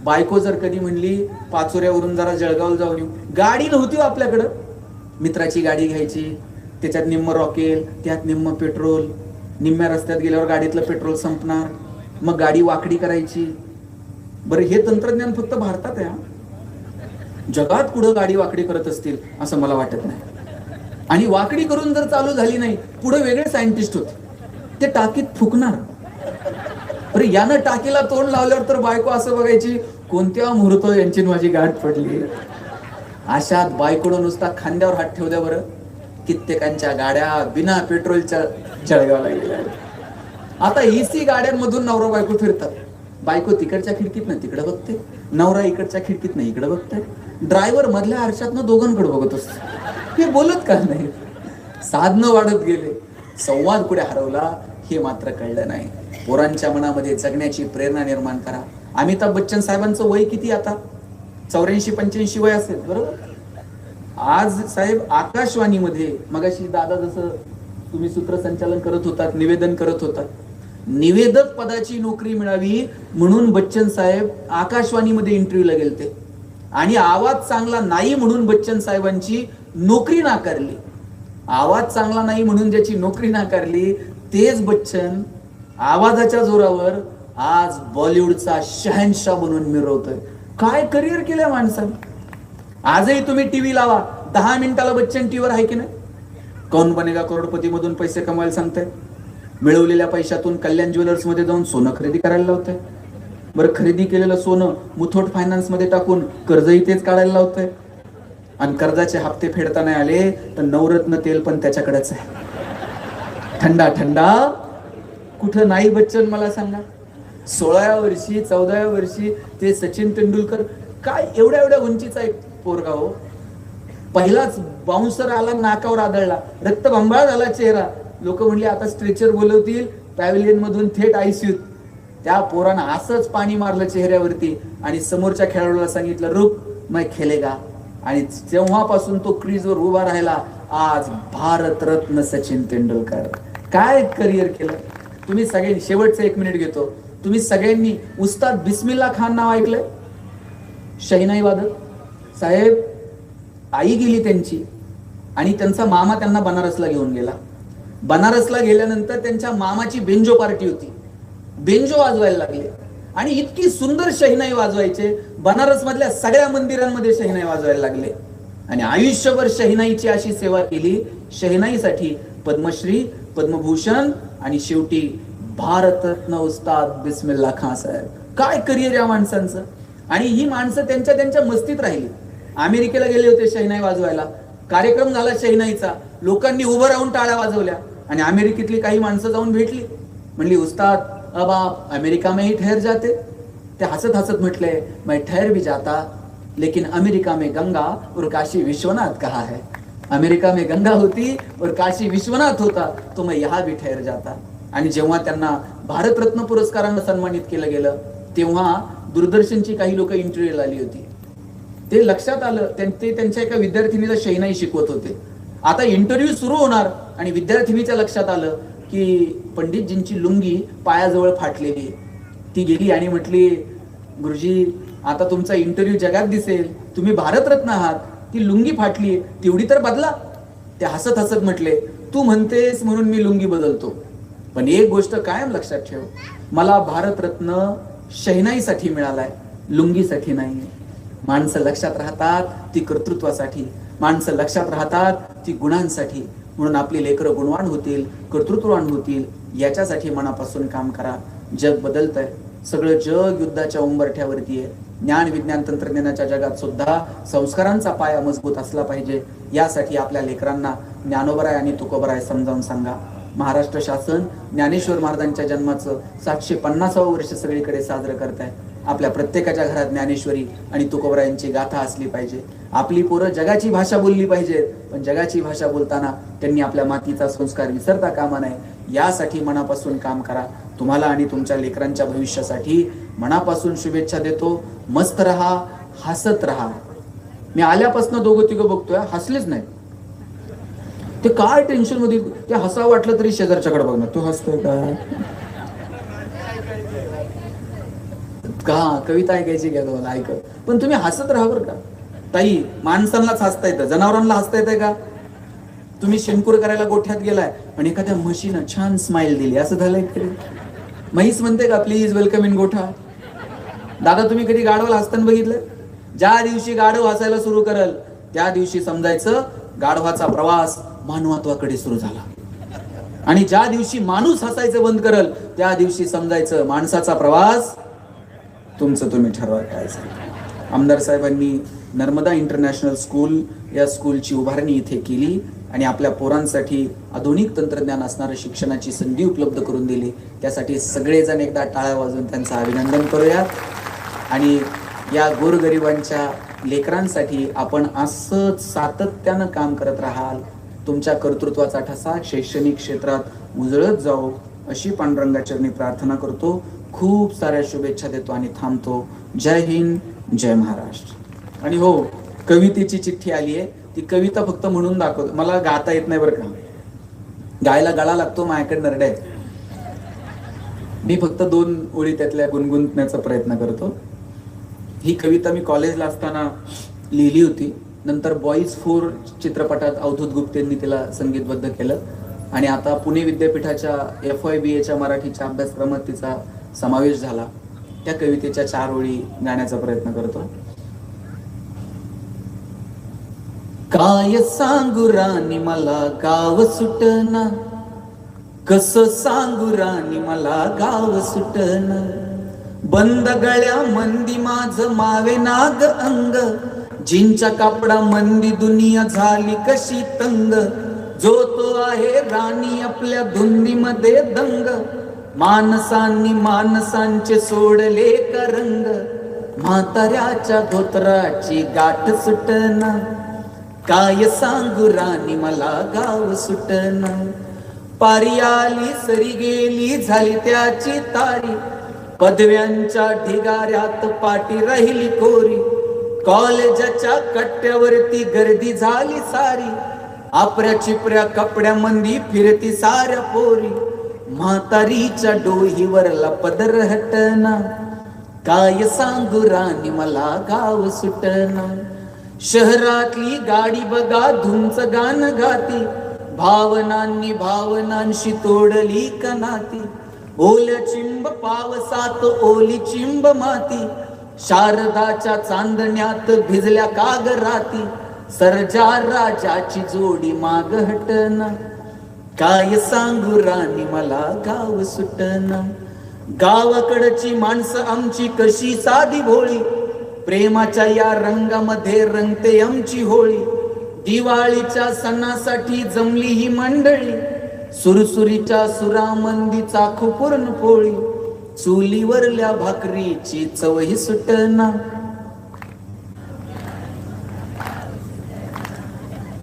बायको जर कधी म्हणली पाचोऱ्यावरून जरा जळगावला जाऊन येऊ, गाडी नव्हती आपल्याकडं, मित्राची गाडी घ्यायची, त्याच्यात निम्म रॉकेल, त्यात निम्म पेट्रोल. निम्म्या रस्त्यात गेल्यावर गाडीतलं पेट्रोल संपणार, मग गाडी वाकडी करायची. बरं हे तंत्रज्ञान फक्त भारतात आहे, जगात कुठं गाडी वाकडी करत असतील असं मला वाटत नाही. आणि वाकडी करून जर चालू झाली नाही, पुढे वेगळे सायंटिस्ट होते, ते टाकीत फुकणार. अरे यानं टाकीला तोंड लावल्यावर तर बायको असं बघायची कोणत्या मुहूर्त यांची माझी गाठ पडली. अशात बायकोनं नुसता खांद्यावर हात ठेवद्या बरं, कित्येकांच्या गाड्या बिना पेट्रोलच्या जळगावला गेल्या. आता AC गाड्यांमधून नवरा बायको फिरतात. बायको तिकडच्या खिडकीतनं तिकडे बघते, नवरा इकडच्या खिडकीतनं इकडे बघते. ड्रायव्हर मधल्या आरशातनं दोघांकडे बघत असतो. हे बोलत का नाही. साधनं वाढत गेले, संवाद कुठे हरवला हे मात्र कळलं नाही. पोरांच्या मनामध्ये जगण्याची प्रेरणा निर्माण करा. अमिताभ बच्चन साहेबांचं वय किती आता, 84-85 वय असेल बरोबर. आज साहेब आकाशवाणीमध्ये, मगाशी दादा जसं तुम्ही सूत्रसंचालन करत होतात, निवेदन करत होतात, निवेदक पदाची नोकरी मिळावी म्हणून बच्चन साहेब आकाशवाणीमध्ये इंटरव्ह्यूला गेलते. आणि आवाज चांगला नाही म्हणून बच्चन साहेबांची नोकरी नाकारली. आवाज चांगला नाही म्हणून ज्याची नोकरी नाकारली तेच बच्चन आवाजाच्या जोरावर आज बॉलिवूडचा शहनशाह बनून मिरवतोय. काय करिअर केलं माणसानं. आजही तुम्ही टीव्ही लावा, 10 मिनिटाला बच्चन टीव्हीवर आहे की नाही. कौन बनेगा करोडपती मधून पैसे कमवायला सांगताय. मिळवलेल्या पैशातून कल्याण ज्वेलर्स मध्ये जाऊन सोनं खरेदी करायला लावतंय. बरं, खरेदी केलेलं सोनं मुथूट फायनान्स मध्ये टाकून कर्जही तेच काढायला लावतंय. आणि कर्जाचे हप्ते फेडता नाही आले तर नवरत्न तेल पण त्याच्याकडेच आहे. थंडा थंडा कुठं नाही बच्चन मला सांगा. 16व्या वर्षी 14व्या वर्षी ते सचिन तेंडुलकर काय एवढ्या एवढ्या उंचीचा एक पोरगा हो. पहिलाच बाउन्सर आला, नाकावर आदळला, रक्तबंबाळ झाला चेहरा. लोक म्हणले आता स्ट्रेचर बोलवतील, पॅव्हिलियन मधून थेट आयसीयूत. त्या पोरानं असंच पाणी मारलं चेहऱ्यावरती आणि समोरच्या खेळाडूला सांगितलं रुक मैं खेलेगा. आणि तेव्हापासून तो क्रीजवर उभा राहिला. आज भारतरत्न सचिन तेंडुलकर. काय करिअर केलं तुम्ही सगळ्यांनी. शेवटचं 1 मिनिट घेतो. तुम्ही सगळ्यांनी उस्ताद बिस्मिल्ला खान नाव ऐकलंय? शहीनाई वादक साहेब. आई गेली त्यांची आणि त्यांचा मामा त्यांना बनारसला घेऊन गेला. बनारसला गेल्यानंतर त्यांच्या मामाची बेंजो पार्टी होती. बेंजो वाजवायला लागले आणि इतकी सुंदर शहीनाई वाजवायचे. बनारस मधल्या सगळ्या मंदिरांमध्ये शहीनाई वाजवायला लागले आणि आयुष्यभर शहीनाईची अशी सेवा केली. शहीनाईसाठी पद्मश्री, पद्मभूषण आणि शेवटी भारतरत्न उस्ताद बिस्मिल्ला खान साहेब. काय करिअर या माणसांचं. आणि ही माणसं त्यांच्या त्यांच्या मस्तीत राहिली. अमेरिकेला गेले होते शहीनाई वाजवायला. कार्यक्रम झाला शहीनाईचा. लोकांनी उभं राहून टाळ्या वाजवल्या आणि अमेरिकेतली काही माणसं जाऊन भेटली. म्हणली उस्ताद अब आप अमेरिका में ही ठहर जाते. ते हसत हसत म्हटले मैं ठहर भी जाता लेकिन अमेरिका में गंगा और काशी विश्वनाथ कहा है. अमेरिका में गंगा होती और काशी विश्वनाथ होता तो मैं यहाँ भी ठहर जाता. आणि जेव्हा त्यांना भारतरत्न पुरस्कारानं सन्मानित केलं गेलं तेव्हा दूरदर्शनची काही लोक इंटरव्ह्यूला आली होती. ते लक्षात आलं, ते त्यांच्या एका विद्यार्थिनीला शहीनाई शिकवत होते. आता इंटरव्ह्यू सुरू होणार आणि विद्यार्थिनीच्या लक्षात आलं की पंडितजींची लुंगी पायाजवळ फाटलेली. ती गेली आणि म्हटली गुरुजी आता तुमचा इंटरव्ह्यू जगात दिसेल, तुम्ही भारतरत्न आहात, ती लुंगी फाटली तेवढी तर बदला. ते हसत हसत म्हटले तू म्हणतेस म्हणून मी लुंगी बदलतो, पण एक गोष्ट कायम लक्षात ठेव, मला भारतरत्न शहीनाईसाठी मिळालाय, लुंगीसाठी नाही. माणसं लक्षात राहतात ती कर्तृत्वासाठी, माणसं लक्षात राहतात ती गुणांसाठी. म्हणून आपली लेकरं गुणवान होतील, कर्तृत्ववान होतील याच्यासाठी मनापासून काम करा. जग बदलतंय, सगळं जग युद्धाच्या उंबरठ्यावरती आहे. ज्ञान विज्ञान तंत्रज्ञानाच्या जगात सुद्धा संस्कारांचा पाया मजबूत असला पाहिजे. यासाठी आपल्या लेकरांना ज्ञानोबराय आणि तुकोबराय समजावून सांगा. महाराष्ट्र शासन ज्ञानेश्वर महाराजांच्या जन्माचं 750वं वर्ष सगळीकडे साजरं करत आहे. आपल्या प्रत्येकाच्या घरात ज्ञानेश्वरी आणि तुकोबरायांची गाथा असली पाहिजे. आपली पोरं जगाची भाषा बोलली पाहिजेत, पण जगाची भाषा बोलताना त्यांनी आपल्या मातीचा संस्कार विसरता कामा नये. यासाठी मनापासून काम करा. तुम्हाला आणि तुमच्या लेकरांच्या भविष्यासाठी मनापासून शुभेच्छा देतो. मस्त रहा, हसत रहा. मी आल्यापासून दोघं तिघं बघतोय हसलेच नाही. ते काय टेन्शन मध्ये, ते हसावं वाटलं तरी शेजारच्याकडे बघणार, तू हसतोय का कविता ऐकायची घ्या तुम्हाला ऐकत, पण तुम्ही हसत राहा बरं का. ताई माणसांनाच हसता येतं, जनावरांना हसता येतंय का? तुम्ही शेणकूर करायला गोठ्यात गेलाय आणि एखाद्या म्हशीनं छान स्माइल दिली, असं झालंय कधी? म्हैस म्हणते का प्लीज वेलकम इन गोठा? दादा तुम्ही कधी गाढवाला हसताना बघितलं? ज्या दिवशी गाढव हसायला सुरू करेल त्या दिवशी समजायचं गाढवाचा प्रवास मानवत्वाकडे सुरू झाला. आणि ज्या दिवशी माणूस हसायचं बंद करेल त्या दिवशी समजायचं माणसाचा प्रवास तुमचं तुम्ही ठरवा काय. आमदार साहेबांनी नर्मदा इंटरनॅशनल स्कूल या स्कूलची उभारणी इथे केली आणि आपल्या पोरांसाठी आधुनिक तंत्रज्ञान असणारं शिक्षणाची संधी उपलब्ध करून दिली. त्यासाठी सगळेजण एकदा टाळ्या वाजवून त्यांचं अभिनंदन करूयात. आणि या गोरगरिबांच्या लेकरांसाठी आपण असंच सातत्यानं काम करत राहाल. तुमच्या कर्तृत्वाचा ठसा शैक्षणिक क्षेत्रात उजळत जाओ अशी पांडुरंगाचरणी प्रार्थना करतो. खूप साऱ्या शुभेच्छा देतो आणि थांबतो. जय हिंद, जय महाराष्ट्र. आणि हो, कवितेची चिठ्ठी आली आहे, ती कविता फक्त म्हणून दाखवतो. मला गाता येत नाही बरं का, गायला गळा लागतो, माझ्याकडे नरड्या आहेत. मी फक्त 2 ओळी त्यातल्या गुणगुणण्याचा प्रयत्न करतो. ही कविता मी कॉलेजला असताना लिहिली होती. नंतर बॉईज 4 चित्रपटात अवधूत गुप्तेंनी तिला संगीतबद्ध केलं आणि आता पुणे विद्यापीठाच्या FYBA मराठीच्या अभ्यासक्रमात तिचा समावेश झाला. त्या कवितेच्या 4 ओळी गाण्याचा प्रयत्न करतो. काय सांगू राणी मला गाव सुटना, कस सांगू राणी मला गाव सुटन, बंद गळ्या मंदी माझ मावे नाग अंग, जिंच्या कापडा मंदी दुनिया झाली कशी तंग, जो तो आहे राणी आपल्या धुंदीमध्ये दंग, माणसांनी माणसांचे सोडले करंग, म्हाताऱ्याच्या धोत्राची गाठ सुटना, काय सांगू राणी मला गाव सुटना, पारी आली सरी गेली झाली त्याची तारी, पदव्यांच्या ढिगाऱ्यात पाठी राहिली कोरी, कॉलेजाच्या कट्ट्यावरती गर्दी झाली सारी, आपऱ्या चिपऱ्या कपड्यामंदी फिरती साऱ्या पोरी, म्हातारीच्या डोहीवरला पदर हटना, काय सांगू राणी मला गाव सुटना, शहरातली गाडी बघा धुंच गाण गाती, भावनांनी भावनांशी तोडली कनाती, ओल्या चिंब पावसात ओली चिंब माती, शारदाच्या चांदण्यात भिजल्या कागराती, सर्जा राजाची जोडी माग हटना, काय सांगू राणी मला गाव सुटना, गावाकडची माणसं आमची कशी साधी भोळी, प्रेमाच्या या रंगामध्ये रंगते आमची होळी, दिवाळीच्या सणासाठी जमली ही मंडळी, सुरसुरीच्या सुरामंदी चाखू पूर्ण पोळी, चुलीवरल्या भाकरीची चवही सुटना,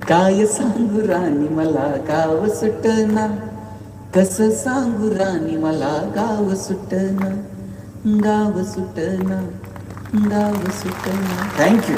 काय सांगू राणी मला गाव सुटना, कस सांगू राणी मला गाव सुटना, गाव सुटना, गाव सुटना. थँक्यू.